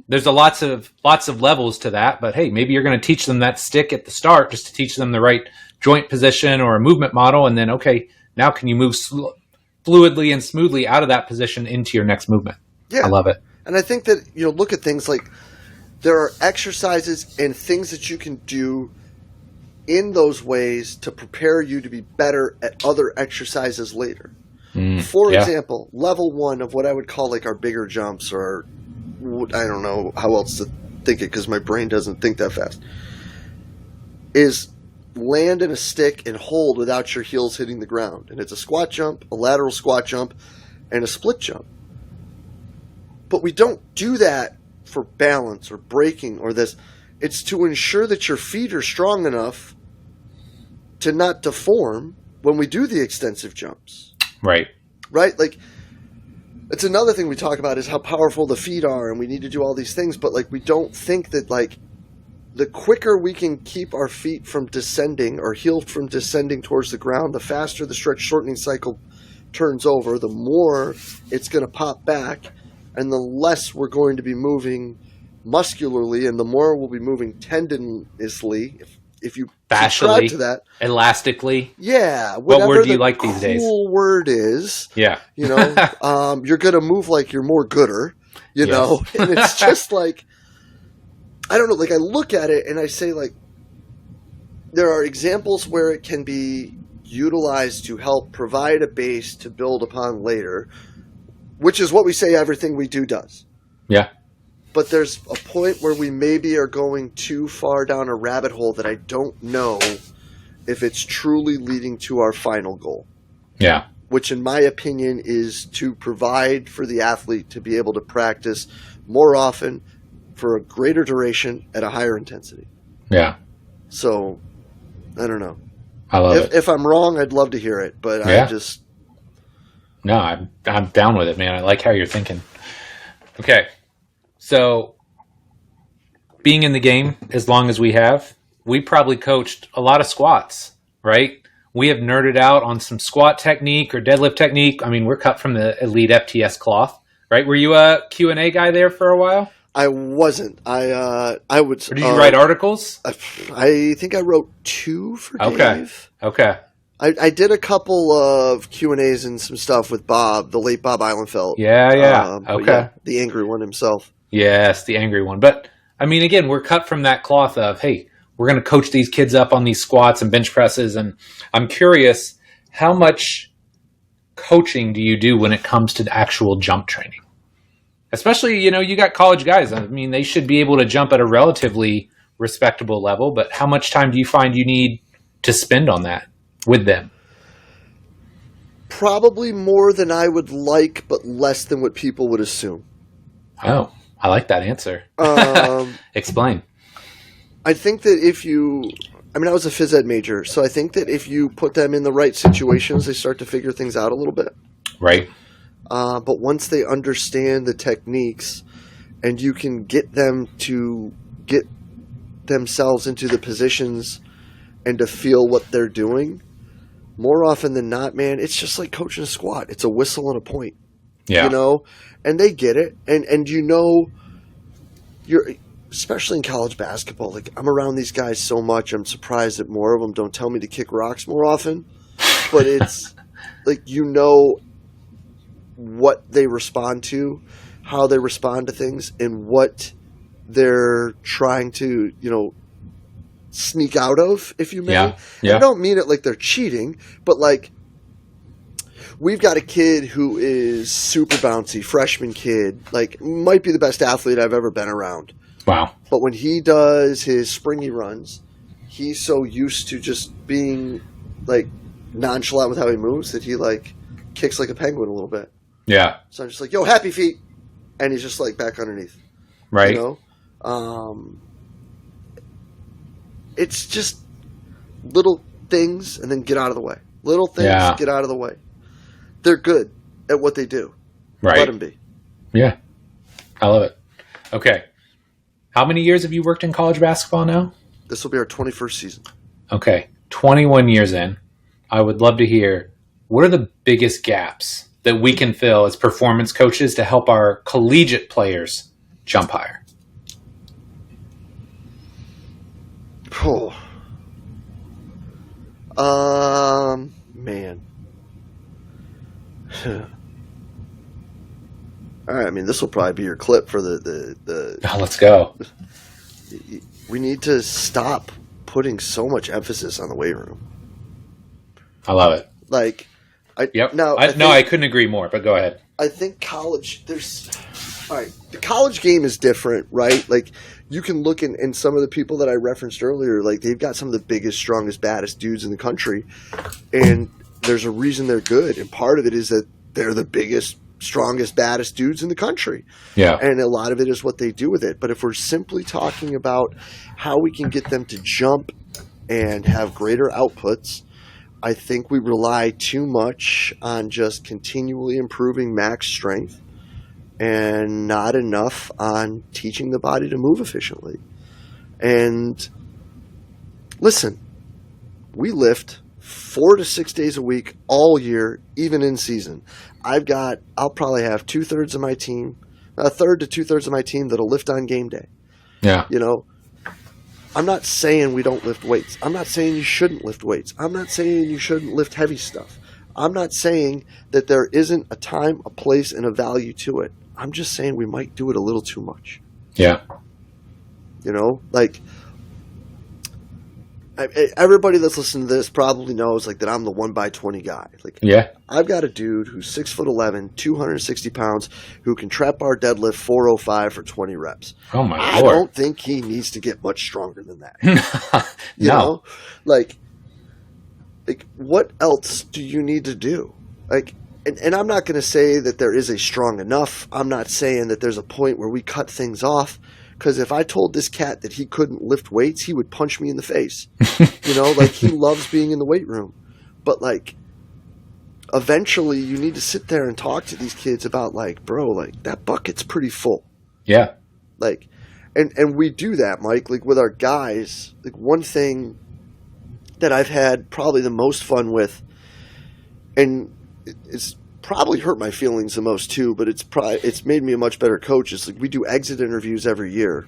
there's lots of levels to that, but hey, maybe you're going to teach them that stick at the start just to teach them the right joint position or a movement model. And then, okay, now can you move fluidly and smoothly out of that position into your next movement? Yeah. I love it. And I think that, look at things there are exercises and things that you can do in those ways to prepare you to be better at other exercises later. For example, level 1 of what I would call our bigger jumps, or I don't know how else to think it because my brain doesn't think that fast, is land in a stick and hold without your heels hitting the ground. And it's a squat jump, a lateral squat jump, and a split jump. But we don't do that for balance or braking or this. It's to ensure that your feet are strong enough to not deform when we do the extensive jumps. Right. It's another thing we talk about is how powerful the feet are, and we need to do all these things, but we don't think that the quicker we can keep our feet from descending or heel from descending towards the ground, the faster the stretch shortening cycle turns over, the more it's going to pop back, and the less we're going to be moving muscularly, and the more we'll be moving tendinously. If you subscribe to that, elastically, yeah. What word do you like these days? Cool word is, yeah. You know, you're going to move like you're more gooder. You know, and it's just like, I don't know. Like I look at it and I say, like, there are examples where it can be utilized to help provide a base to build upon later, which is what we say everything we do does. Yeah. But there's a point where we maybe are going too far down a rabbit hole that I don't know if it's truly leading to our final goal. Yeah. Which, in my opinion, is to provide for the athlete to be able to practice more often for a greater duration at a higher intensity. Yeah. So, I don't know. I love it. If I'm wrong, I'd love to hear it, but I just... No, I'm down with it, man. I like how you're thinking. Okay. So, being in the game as long as we have, we probably coached a lot of squats, right? We have nerded out on some squat technique or deadlift technique. I mean, we're cut from the elite FTS cloth, right? Were you a Q&A guy there for a while? I wasn't. I would. Or did you write articles? I think I wrote 2 for Dave. Okay. I did a couple of Q&As and some stuff with Bob, the late Bob Eilenfeld. Yeah. Okay. Yeah, the angry one himself. Yes, the angry one. But, I mean, again, we're cut from that cloth of, hey, we're going to coach these kids up on these squats and bench presses. And I'm curious, how much coaching do you do when it comes to actual jump training? Especially, you know, you got college guys. I mean, they should be able to jump at a relatively respectable level. But how much time do you find you need to spend on that with them? Probably more than I would like, but less than what people would assume. Oh, I like that answer. Explain. I think that I was a phys ed major, so I think that if you put them in the right situations, they start to figure things out a little bit. Right. But once they understand the techniques and you can get them to get themselves into the positions and to feel what they're doing, more often than not, man, it's just like coaching a squat. It's a whistle and a point. Yeah. You know? And they get it. And you know, especially in college basketball, like I'm around these guys so much, I'm surprised that more of them don't tell me to kick rocks more often. But it's like, you know what they respond to, how they respond to things, and what they're trying to, you know, sneak out of, if you may. Yeah. I don't mean it like they're cheating, but like we've got a kid who is super bouncy, freshman kid, like might be the best athlete I've ever been around. Wow. But when he does his springy runs, he's so used to just being like nonchalant with how he moves that he like kicks like a penguin a little bit. Yeah. So I'm just like, yo, happy feet. And he's just like back underneath. Right. You know? It's just little things and then get out of the way. Little things, get out of the way. They're good at what they do. Right. Let them be. Yeah. I love it. Okay. How many years have you worked in college basketball now? This will be our 21st season. Okay. 21 years in. I would love to hear, what are the biggest gaps that we can fill as performance coaches to help our collegiate players jump higher? Oh. Man. All right, I mean, this will probably be your clip for the Oh, let's go. We need to stop putting so much emphasis on the weight room. I love it. Like, I I couldn't agree more, but go ahead. I think college, all right, the college game is different, right? Like, you can look in some of the people that I referenced earlier, like, they've got some of the biggest, strongest, baddest dudes in the country, and there's a reason they're good, and part of it is that they're the biggest, strongest, baddest dudes in the country. Yeah. And a lot of it is what they do with it. But if we're simply talking about how we can get them to jump and have greater outputs, I think we rely too much on just continually improving max strength and not enough on teaching the body to move efficiently. And listen, we lift 4 to 6 days a week all year, even in season. I'll probably have a third to 2/3 of my team that'll lift on game day. Yeah. You know, I'm not saying we don't lift weights. I'm not saying you shouldn't lift weights. I'm not saying you shouldn't lift heavy stuff. I'm not saying that there isn't a time, a place, and a value to it. I'm just saying we might do it a little too much. Yeah. You know, like, everybody that's listening to this probably knows like that I'm the 1x20 guy. Like, Yeah. I've got a dude who's 6'11", 260 pounds, who can trap bar deadlift 405 for 20 reps. Oh my I Lord. don't think he needs to get much stronger than that. You No. know, like what else do you need to do? Like, and I'm not going to say that there is a strong enough. I'm not saying that there's a point where we cut things off. Because if I told this cat that he couldn't lift weights, he would punch me in the face. You know, like, he loves being in the weight room. But, like, eventually you need to sit there and talk to these kids about, like, bro, like, that bucket's pretty full. Yeah. Like, and we do that, Mike, like, with our guys. Like, one thing that I've had probably the most fun with, and it's probably hurt my feelings the most too, but it's made me a much better coach. It's like we do exit interviews every year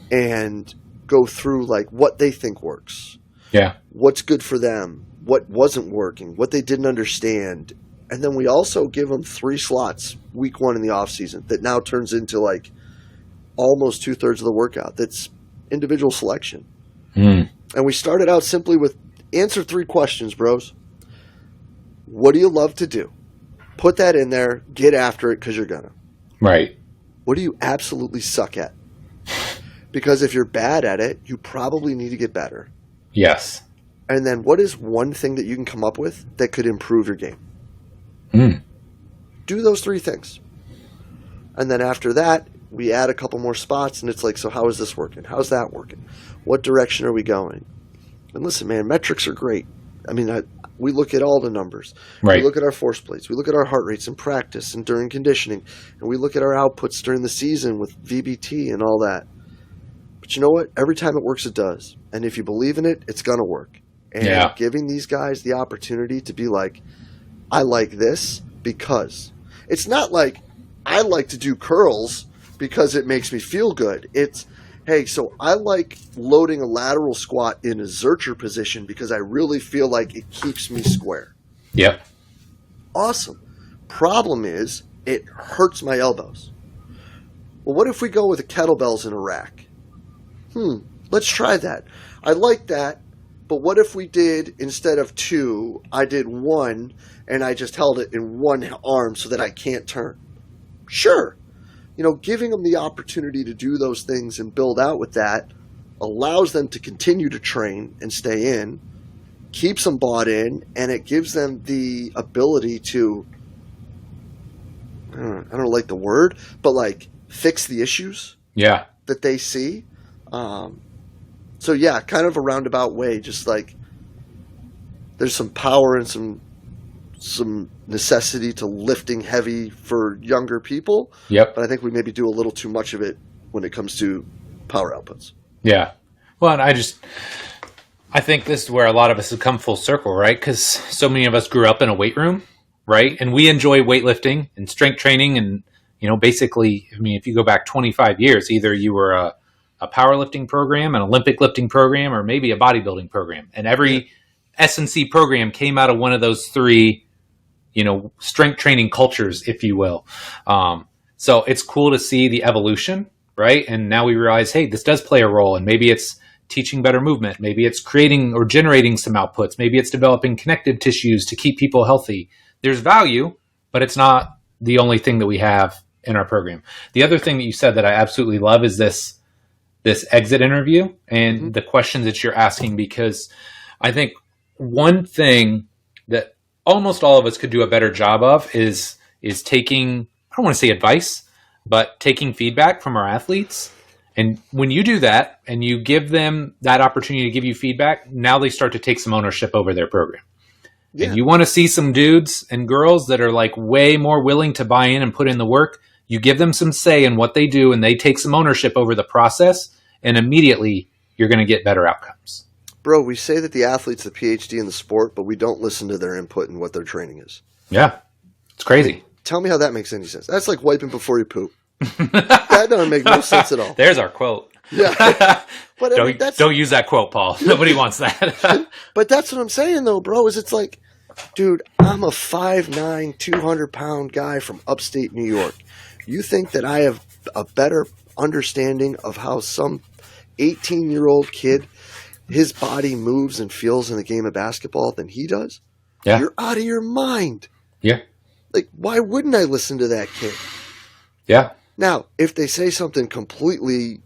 and go through like what they think works. Yeah. What's good for them, what wasn't working, what they didn't understand. And then we also give them 3 slots week 1 in the off season that now turns into like almost 2/3 of the workout. That's individual selection. And we started out simply with answer 3 questions, bros. What do you love to do? Put that in there. Get after it because you're going to. Right. What do you absolutely suck at? Because if you're bad at it, you probably need to get better. Yes. And then what is one thing that you can come up with that could improve your game? Do those 3 things. And then after that, we add a couple more spots, and it's like, so how is this working? How's that working? What direction are we going? And listen, man, metrics are great. I mean, we look at all the numbers. Right. We look at our force plates. We look at our heart rates in practice and during conditioning. And we look at our outputs during the season with VBT and all that. But you know what? Every time it works, it does. And if you believe in it, it's going to work. And giving these guys the opportunity to be like, I like this because. It's not like I like to do curls because it makes me feel good. It's, hey, so I like loading a lateral squat in a Zercher position because I really feel like it keeps me square. Yep. Awesome. Problem is, it hurts my elbows. Well, what if we go with the kettlebells in a rack? Let's try that. I like that, but what if we did, instead of 2, I did 1, and I just held it in one arm so that I can't turn? Sure. You know, giving them the opportunity to do those things and build out with that allows them to continue to train and stay in, keeps them bought in, and it gives them the ability to, I don't like the word, but like fix the issues that they see. So yeah, kind of a roundabout way, just like there's some power and some necessity to lifting heavy for younger people. Yep. But I think we maybe do a little too much of it when it comes to power outputs. Yeah. Well, and I think this is where a lot of us have come full circle, right? Because so many of us grew up in a weight room, right? And we enjoy weightlifting and strength training. And, you know, basically, I mean, if you go back 25 years, either you were a powerlifting program, an Olympic lifting program, or maybe a bodybuilding program. And every S&C program came out of one of those 3, you know, strength training cultures, if you will. So it's cool to see the evolution, right? And now we realize, hey, this does play a role. And maybe it's teaching better movement. Maybe it's creating or generating some outputs. Maybe it's developing connective tissues to keep people healthy. There's value, but it's not the only thing that we have in our program. The other thing that you said that I absolutely love is this exit interview and the questions that you're asking, because I think one thing that almost all of us could do a better job of is taking, I don't want to say advice, but taking feedback from our athletes. And when you do that and you give them that opportunity to give you feedback, now they start to take some ownership over their program. Yeah. And you want to see some dudes and girls that are like way more willing to buy in and put in the work. You give them some say in what they do and they take some ownership over the process, and immediately you're going to get better outcomes. Bro, we say that the athlete's the PhD in the sport, but we don't listen to their input in what their training is. Yeah. It's crazy. Tell me how that makes any sense. That's like wiping before you poop. That doesn't make no sense at all. There's our quote. Yeah. But I mean, don't use that quote, Paul. Nobody wants that. But that's what I'm saying, though, bro, is it's like, dude, I'm a 5'9", 200-pound guy from upstate New York. You think that I have a better understanding of how some 18-year-old kid, his body moves and feels in the game of basketball than he does? Yeah. You're out of your mind. Yeah. Like, why wouldn't I listen to that kid? Yeah. Now, if they say something completely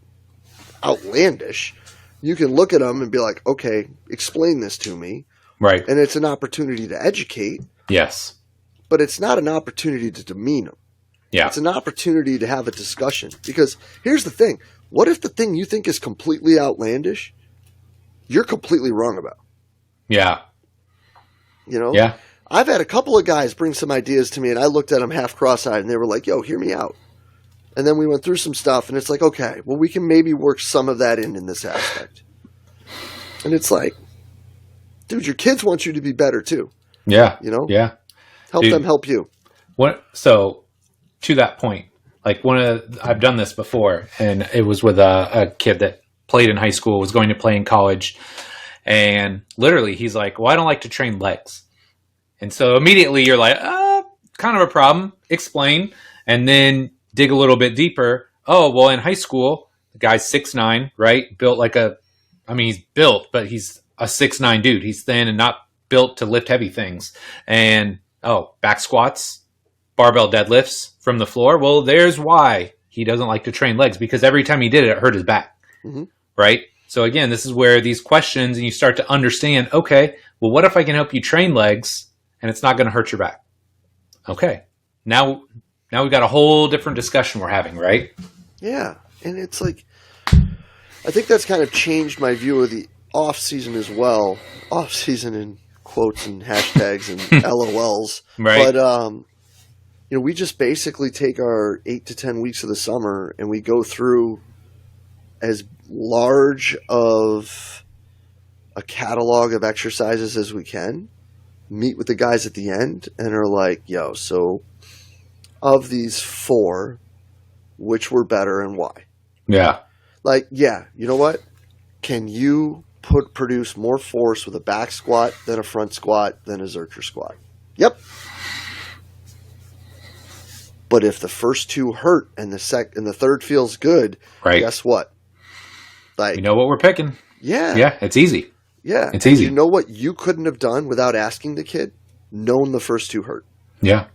outlandish, you can look at them and be like, okay, explain this to me. Right. And it's an opportunity to educate. Yes. But it's not an opportunity to demean them. Yeah. It's an opportunity to have a discussion. Because here's the thing. What if the thing you think is completely outlandish, you're completely wrong about? Yeah. You know? Yeah. I've had a couple of guys bring some ideas to me, and I looked at them half cross-eyed, and they were like, yo, hear me out. And then we went through some stuff, and it's like, okay, well, we can maybe work some of that in this aspect. And it's like, dude, your kids want you to be better, too. Yeah. You know? Yeah. Help them help you. So, to that point, like I've done this before, and it was with a kid that played in high school, was going to play in college, and literally he's like, well, I don't like to train legs. And so immediately you're like, kind of a problem. Explain. And then dig a little bit deeper. Oh, well, in high school, the guy's 6'9", right? Built he's built, but he's a 6'9" dude. He's thin and not built to lift heavy things. And, back squats, barbell deadlifts from the floor. Well, there's why he doesn't like to train legs, because every time he did it, it hurt his back. Mm-hmm. Right? So again, this is where these questions, and you start to understand, okay, well, what if I can help you train legs and it's not going to hurt your back? Okay. Now we've got a whole different discussion we're having, right? Yeah. And it's like, I think that's kind of changed my view of the off season as well. Off season in quotes and hashtags and LOLs. Right. But, we just basically take our 8 to 10 weeks of the summer and we go through as large of a catalog of exercises as we can, meet with the guys at the end, and are like, yo, so of these 4, which were better and why? Yeah. Like, yeah, you know what? Can you produce more force with a back squat than a front squat than a Zercher squat? Yep. But if the first 2 hurt and the third feels good, right, guess what? Like, you know what we're picking. Yeah. Yeah, it's easy. Yeah. It's easy. You know what you couldn't have done without asking the kid? Known the first 2 hurt. Yeah.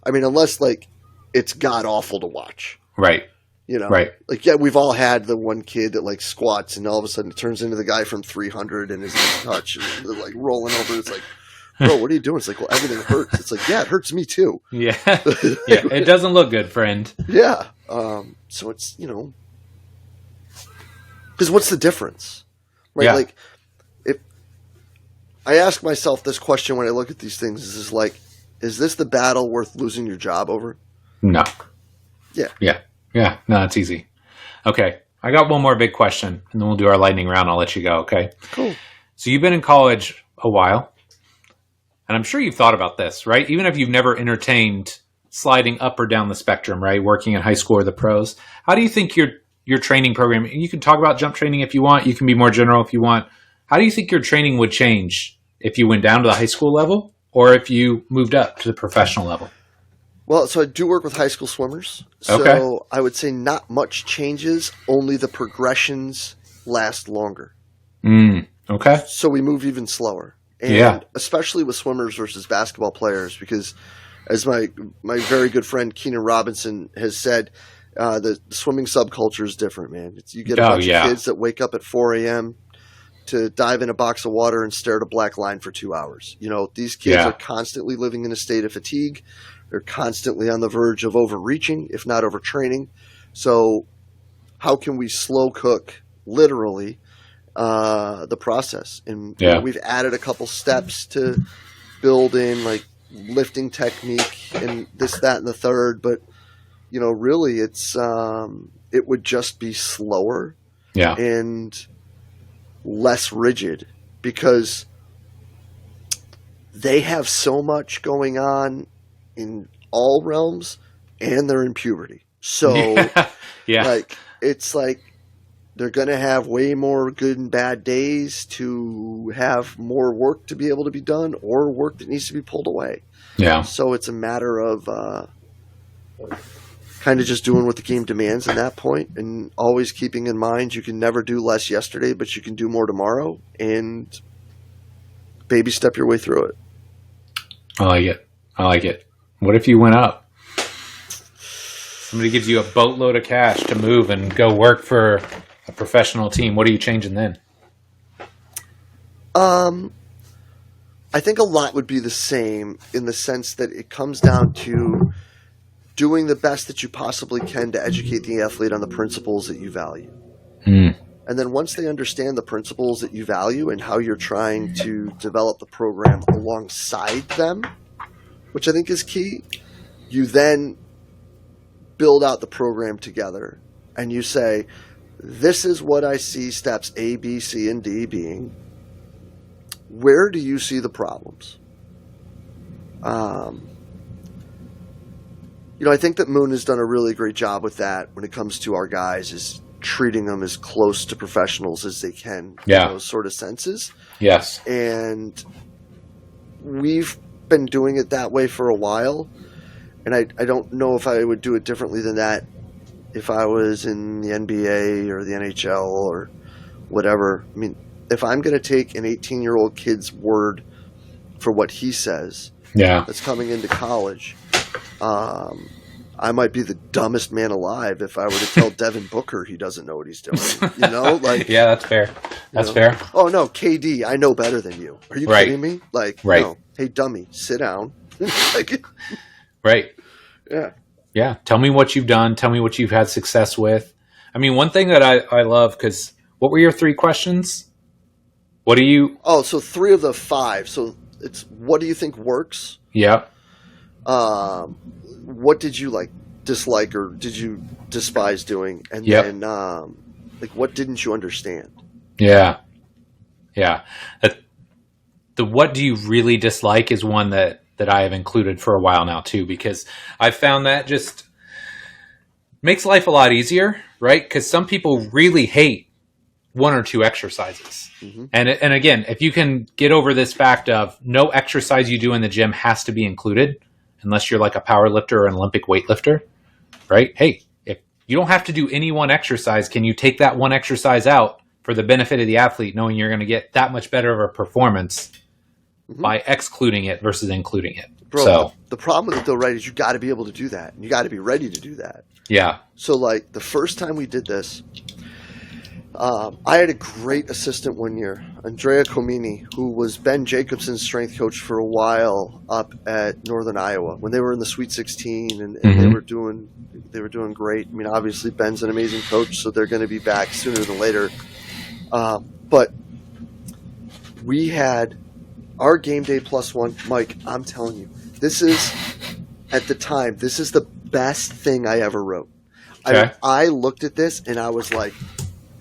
I mean, unless, like, it's god-awful to watch. Right. You know? Right. Like, yeah, we've all had the one kid that, like, squats and all of a sudden it turns into the guy from 300 and is in touch and they're, like, rolling over. It's like, bro, what are you doing? It's like, well, everything hurts. It's like, yeah, it hurts me too. Yeah. Yeah. It doesn't look good, friend. Yeah. So it's, because what's the difference? Right? Yeah. Like, if I ask myself this question when I look at these things, is this the battle worth losing your job over? No. Yeah. Yeah. Yeah. No, it's easy. Okay. I got one more big question, and then we'll do our lightning round. I'll let you go, okay? Cool. So you've been in college a while, and I'm sure you've thought about this, right? Even if you've never entertained sliding up or down the spectrum, right? Working in high school or the pros. How do you think your training program, you can talk about jump training if you want, you can be more general if you want. How do you think your training would change if you went down to the high school level or if you moved up to the professional level? Well, so I do work with high school swimmers. So okay. I would say not much changes, only the progressions last longer. Okay. So we move even slower. And yeah. Especially with swimmers versus basketball players, because as my very good friend Keenan Robinson has said, the swimming subculture is different, man. You get a bunch of kids that wake up at 4 a.m. to dive in a box of water and stare at a black line for 2 hours. These kids are constantly living in a state of fatigue. They're constantly on the verge of overreaching, if not overtraining. So how can we slow cook, literally, the process? And we've added a couple steps to build in, like, lifting technique and this, that, and the third. But, really, it would just be slower. Yeah. and less rigid, because they have so much going on in all realms, and they're in puberty. So, Yeah. like, it's like they're going to have way more good and bad days to have more work to be able to be done, or work that needs to be pulled away. Yeah. So it's a matter of kind of just doing what the game demands at that point, and always keeping in mind you can never do less yesterday, but you can do more tomorrow, and baby step your way through it. I like it. What if you went up? Somebody gives you a boatload of cash to move and go work for a professional team. What are you changing then? I think a lot would be the same, in the sense that it comes down to doing the best that you possibly can to educate the athlete on the principles that you value. And then once they understand the principles that you value and how you're trying to develop the program alongside them, which I think is key, you then build out the program together, and you say, this is what I see steps A, B, C, and D being. Where do you see the problems? I think that Moon has done a really great job with that when it comes to our guys, is treating them as close to professionals as they can in those sort of senses. Yes. And we've been doing it that way for a while, and I don't know if I would do it differently than that if I was in the NBA or the NHL or whatever. I mean, if I'm going to take an 18-year-old kid's word for what he says that's coming into college, I might be the dumbest man alive if I were to tell Devin Booker he doesn't know what he's doing. Yeah, that's fair. That's fair. Oh, no, KD, I know better than you. Are you kidding me? No. Hey, dummy, sit down. Right. Yeah. Yeah. Tell me what you've done. Tell me what you've had success with. I mean, one thing that I love, because what were your 3 questions? What do you... Oh, so 3 of the 5. So it's, what do you think works? Yeah. What did you dislike, or did you despise doing? And then what didn't you understand? Yeah. Yeah. The what do you really dislike is one that I have included for a while now too, because I found that just makes life a lot easier, right? Because some people really hate 1 or 2 exercises. Mm-hmm. And again, if you can get over this fact of no exercise you do in the gym has to be included, unless you're like a power lifter or an Olympic weightlifter, right? Hey, if you don't have to do any one exercise, can you take that one exercise out for the benefit of the athlete, knowing you're going to get that much better of a performance by excluding it versus including it? Bro, so the problem with it though, right, is you got to be able to do that. And you got to be ready to do that. Yeah. So the first time we did this, I had a great assistant one year, Andrea Comini, who was Ben Jacobson's strength coach for a while up at Northern Iowa when they were in the Sweet 16, and they were doing great. I mean, obviously Ben's an amazing coach, so they're going to be back sooner than later. But we had our game day +1. Mike, I'm telling you, this is the best thing I ever wrote. Okay. I looked at this and I was like,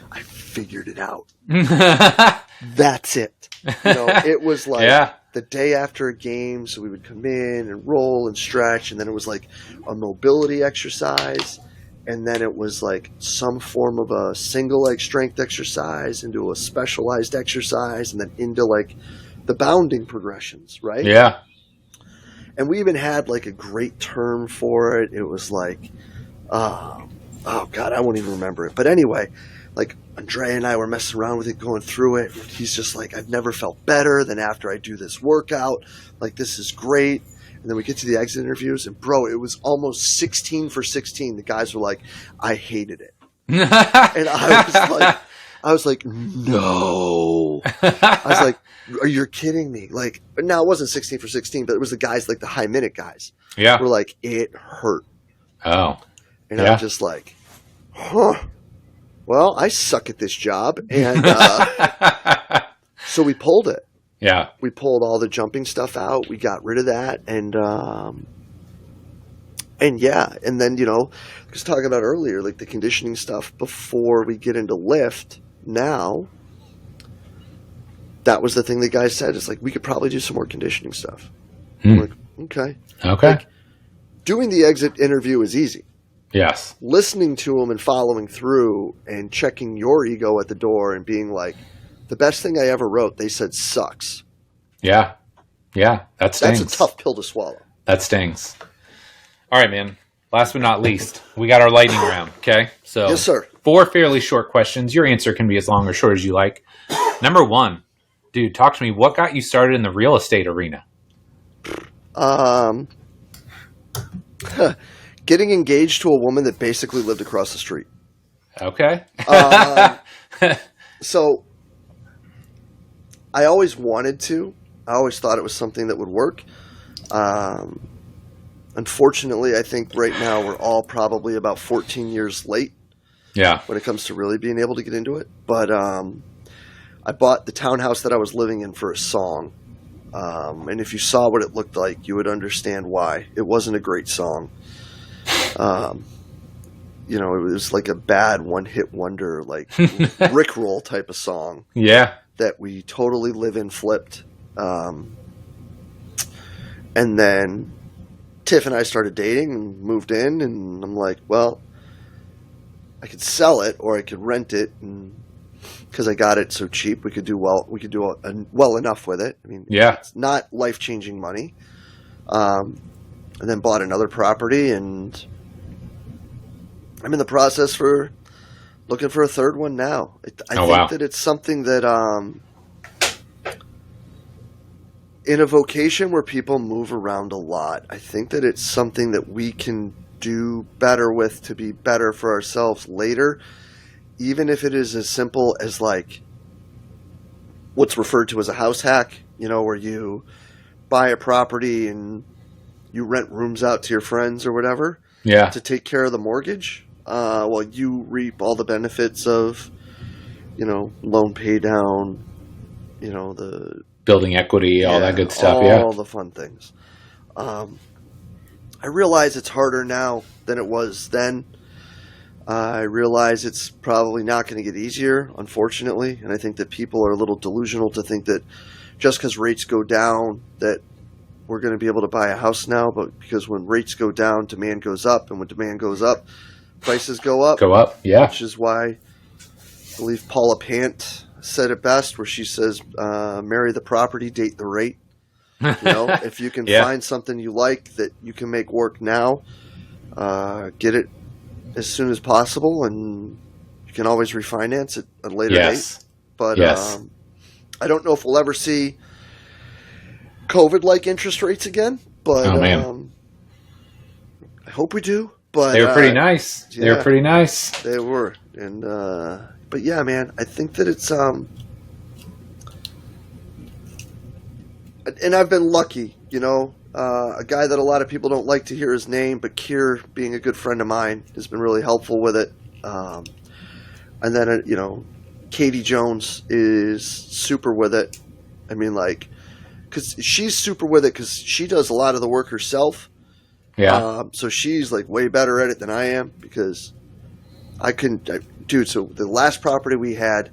I figured it out. That's it. It was the day after a game, so we would come in and roll and stretch, and then it was like a mobility exercise, and then it was like some form of a single leg strength exercise into a specialized exercise, and then into like the bounding progressions, right? Yeah. And we even had like a great term for it. It was like, oh God, I won't even remember it. But anyway, like Andrea and I were messing around with it, going through it. He's just like, I've never felt better than after I do this workout. Like, this is great. And then we get to the exit interviews, and bro, it was almost 16 for 16. The guys were like, I hated it. And I was like, no. I was like, are you kidding me? Like, now it wasn't 16 for 16, but it was the guys, like the high minute guys. Yeah. Were like, it hurt. Oh. And I'm just like, huh. Well, I suck at this job. And so we pulled it. Yeah. We pulled all the jumping stuff out. We got rid of that. And And and then, because talking about earlier, like the conditioning stuff before we get into lift now, that was the thing the guy said. It's like, we could probably do some more conditioning stuff. I'm like, okay. Okay. Like, doing the exit interview is easy. Yes. Listening to them and following through and checking your ego at the door and being like, the best thing I ever wrote, they said sucks. Yeah. Yeah. That stings. That's a tough pill to swallow. That stings. All right, man. Last but not least, we got our lightning round, okay? So, yes, sir. 4 fairly short questions. Your answer can be as long or short as you like. Number 1, dude, talk to me. What got you started in the real estate arena? Getting engaged to a woman that basically lived across the street. Okay. So, I always wanted to. I always thought it was something that would work. Unfortunately, I think right now we're all probably about 14 years late. Yeah. When it comes to really being able to get into it. But I bought the townhouse that I was living in for a song. And if you saw what it looked like, you would understand why. It wasn't a great song. It was like a bad one-hit wonder, like Rickroll type of song. Yeah. That we totally live in flipped. And then Tiff and I started dating and moved in, and I'm like, well, I could sell it or I could rent it, and because I got it so cheap, we could do well enough with it. I mean, it's not life-changing money. And then bought another property, and I'm in the process for looking for a third one now. I think that it's something that in a vocation where people move around a lot, I think that it's something that we can do better with to be better for ourselves later, even if it is as simple as like what's referred to as a house hack, where you buy a property and you rent rooms out to your friends or whatever to take care of the mortgage while you reap all the benefits of, loan pay down, the building equity, all that good stuff. All the fun things. I realize it's harder now than it was then. I realize it's probably not going to get easier, unfortunately. And I think that people are a little delusional to think that just because rates go down that we're going to be able to buy a house now. But because when rates go down, demand goes up. And when demand goes up, prices go up. Which is why I believe Paula Pant said it best, where she says, marry the property, date the rate. If you can find something you like that you can make work now, get it as soon as possible, and you can always refinance at a later date. But I don't know if we'll ever see COVID-like interest rates again, but I hope we do. But they were pretty nice. They were pretty nice. They were. And but yeah, man, I think that it's and I've been lucky, a guy that a lot of people don't like to hear his name, but Kier, being a good friend of mine, has been really helpful with it. And then Katie Jones is super with it. I mean, like, because she's super with it because she does a lot of the work herself. Yeah. So she's like way better at it than I am, because I couldn't, dude. So the last property we had,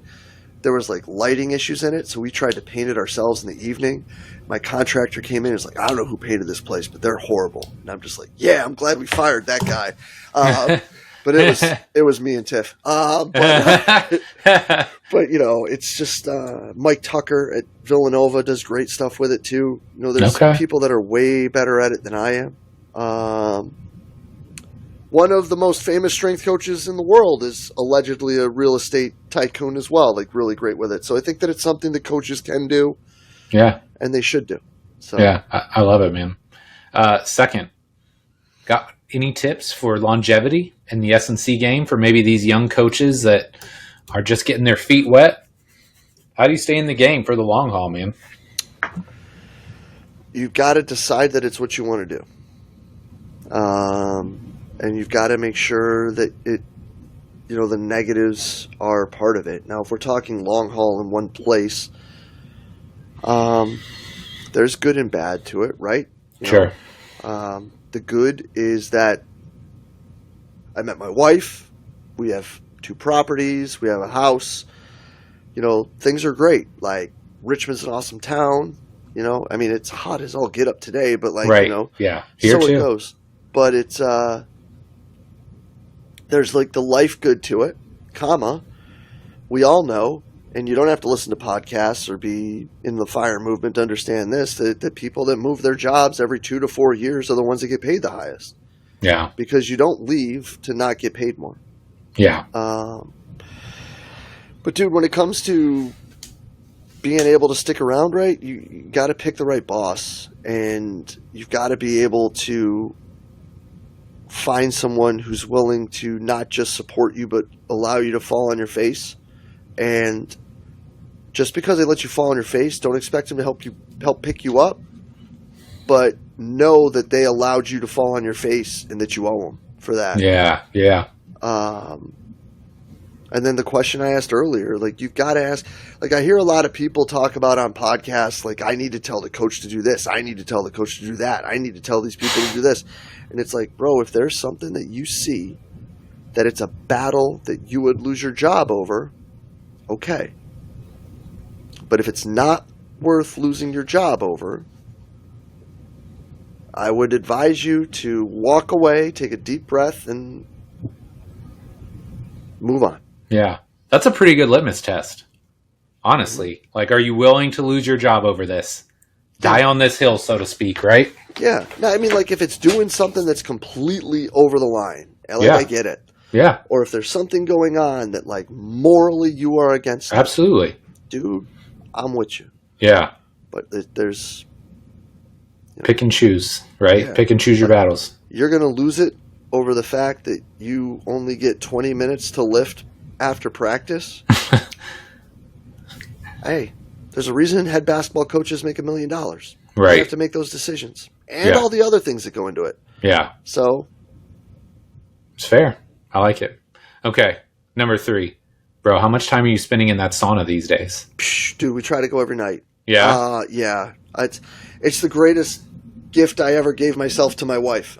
there was like lighting issues in it, so we tried to paint it ourselves in the evening. My contractor came in and was like, I don't know who painted this place, but they're horrible. And I'm just like, yeah, I'm glad we fired that guy. But it was me and Tiff. But it's just Mike Tucker at Villanova does great stuff with it too. There's people that are way better at it than I am. One of the most famous strength coaches in the world is allegedly a real estate tycoon as well, like really great with it. So I think that it's something that coaches can do. Yeah. And they should do. So yeah, I love it, man. Second, got any tips for longevity in the S&C game for maybe these young coaches that are just getting their feet wet? How do you stay in the game for the long haul, man? You've got to decide that it's what you want to do. And you've got to make sure that the negatives are part of it. Now, if we're talking long haul in one place, there's good and bad to it, right? Sure. the good is that I met my wife. We have 2 properties. We have a house. Things are great. Like, Richmond's an awesome town. I mean, it's hot as all get up today, but Right. Yeah. Here so too. it goes. But it's, there's like the life good to it, we all know, and you don't have to listen to podcasts or be in the FIRE movement to understand this, that the people that move their jobs every 2 to 4 years are the ones that get paid the highest. Yeah. Because you don't leave to not get paid more. Yeah. But dude, when it comes to being able to stick around, right, you got to pick the right boss, and you've got to be able to find someone who's willing to not just support you, but allow you to fall on your face. And just because they let you fall on your face, don't expect them to help pick you up, but know that they allowed you to fall on your face and that you owe them for that. Yeah. Yeah. And then the question I asked earlier, like, you've got to ask, like, I hear a lot of people talk about on podcasts, like, I need to tell the coach to do this. I need to tell the coach to do that. I need to tell these people to do this. And it's like, bro, if there's something that you see that it's a battle that you would lose your job over, okay. But if it's not worth losing your job over, I would advise you to walk away, take a deep breath, and move on. Yeah. That's a pretty good litmus test. Honestly. Like, are you willing to lose your job over this? Die on this hill, so to speak, right? Yeah. No, I mean, like, if it's doing something that's completely over the line, I get it. Yeah. Or if there's something going on that, like, morally you are against it, Absolutely. dude, I'm with you. Yeah. But there's... Pick and choose, right? Yeah. Pick and choose your battles. You're going to lose it over the fact that you only get 20 minutes to lift after practice. Hey, there's a reason head basketball coaches make $1 million. Right. You have to make those decisions. And all the other things that go into it. Yeah. So. It's fair. I like it. Okay. Number 3. Bro, how much time are you spending in that sauna these days? Dude, we try to go every night. Yeah? Yeah. It's the greatest gift I ever gave myself to my wife.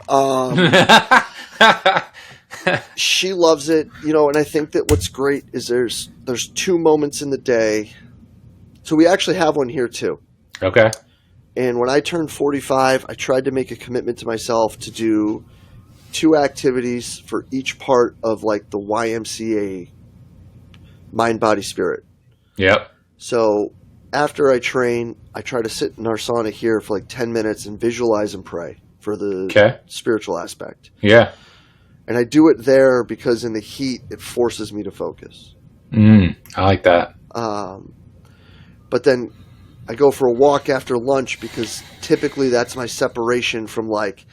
She loves it, and I think that what's great is there's 2 moments in the day. So we actually have one here too. Okay. And when I turned 45, I tried to make a commitment to myself to do 2 activities for each part of, like, the YMCA mind, body, spirit. Yep. So after I train, I try to sit in our sauna here for like 10 minutes and visualize and pray for the spiritual aspect. Yeah. And I do it there because in the heat, it forces me to focus. I like that. But then I go for a walk after lunch because typically that's my separation from, like,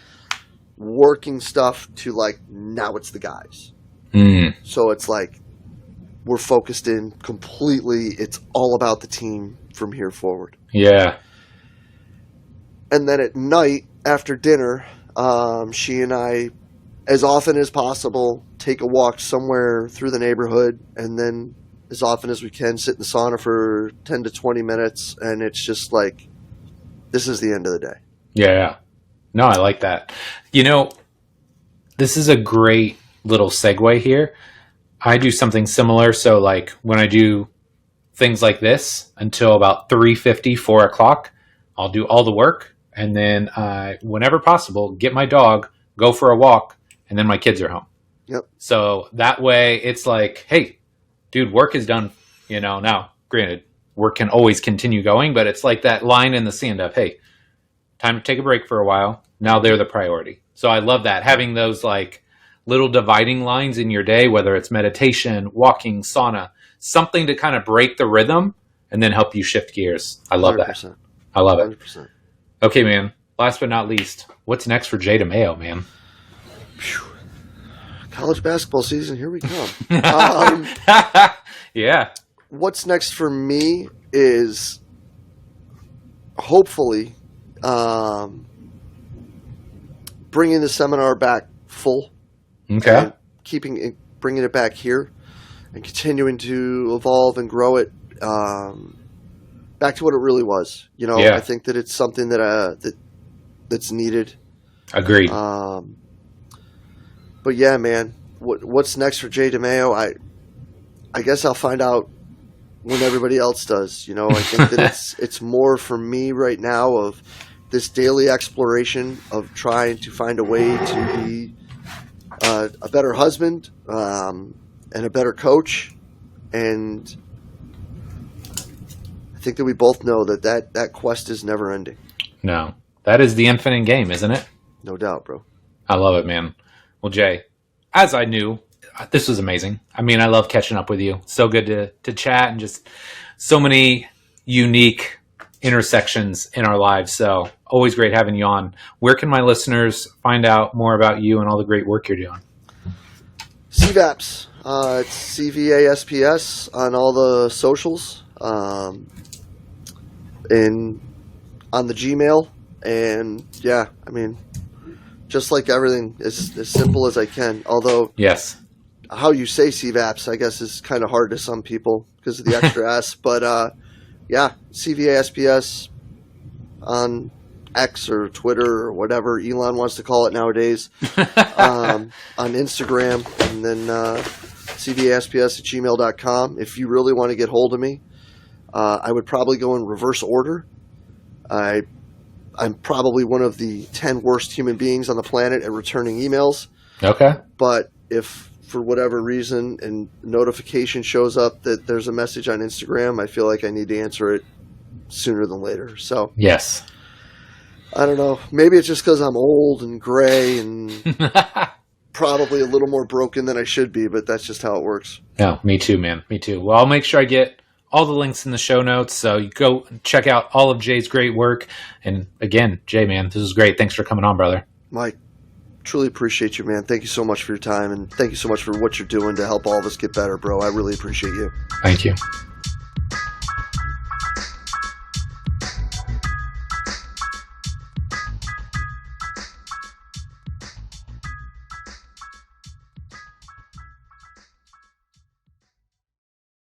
working stuff to, like, now it's the guys. So it's like we're focused in completely. It's all about the team from here forward. Yeah. And then at night after dinner, she and I, as often as possible, take a walk somewhere through the neighborhood, and then as often as we can sit in the sauna for 10 to 20 minutes. And it's just like, this is the end of the day. Yeah. No, I like that. This is a great little segue here. I do something similar. So, like, when I do things like this until about 3:50, 4 o'clock, I'll do all the work. And then, whenever possible, get my dog, go for a walk, and then my kids are home. Yep. So that way it's like, hey, dude, work is done. Now, granted, work can always continue going, but it's like that line in the sand of, hey, time to take a break for a while. Now they're the priority. So I love that, having those, like, little dividing lines in your day, whether it's meditation, walking, sauna, something to kind of break the rhythm and then help you shift gears. I love 100%. that. I love it. 100%. Okay, man. Last but not least, what's next for Jay DeMayo, man? College basketball season, here we come. Yeah. What's next for me is hopefully bringing the seminar back full. Okay. And bringing it back here and continuing to evolve and grow it back to what it really was. I think that it's something that's needed. Agreed. But yeah, man, what's next for Jay DeMayo? I guess I'll find out when everybody else does. You know, I think that it's more for me right now of this daily exploration of trying to find a way to be a better husband and a better coach. And I think that we both know that quest is never ending. No, that is the infinite game, isn't it? No doubt, bro. I love it, man. Well, Jay, as I knew, this was amazing. I mean, I love catching up with you. So good to chat, and just so many unique intersections in our lives. So always great having you on. Where can my listeners find out more about you and all the great work you're doing? CVAPS. It's CVASPS on all the socials, and on the Gmail. And yeah, I mean, just like everything, as simple as I can. Although, yes, how you say CVAPS, I guess, is kind of hard to some people because of the extra S. But yeah, CVASPS on X or Twitter or whatever Elon wants to call it nowadays, on Instagram, and then CVASPS@gmail.com. If you really want to get hold of me, I would probably go in reverse order. I'm probably one of the 10 worst human beings on the planet at returning emails. Okay. But if for whatever reason and notification shows up that there's a message on Instagram, I feel like I need to answer it sooner than later. So yes, I don't know. Maybe it's just because I'm old and gray and probably a little more broken than I should be, but that's just how it works. No, me too, man. Me too. Well, I'll make sure I get all the links in the show notes, so you go check out all of Jay's great work. And again, Jay, man, this is great. Thanks for coming on, brother. Mike, truly appreciate you, man. Thank you so much for your time, and thank you so much for what you're doing to help all of us get better, bro. I really appreciate you. Thank you.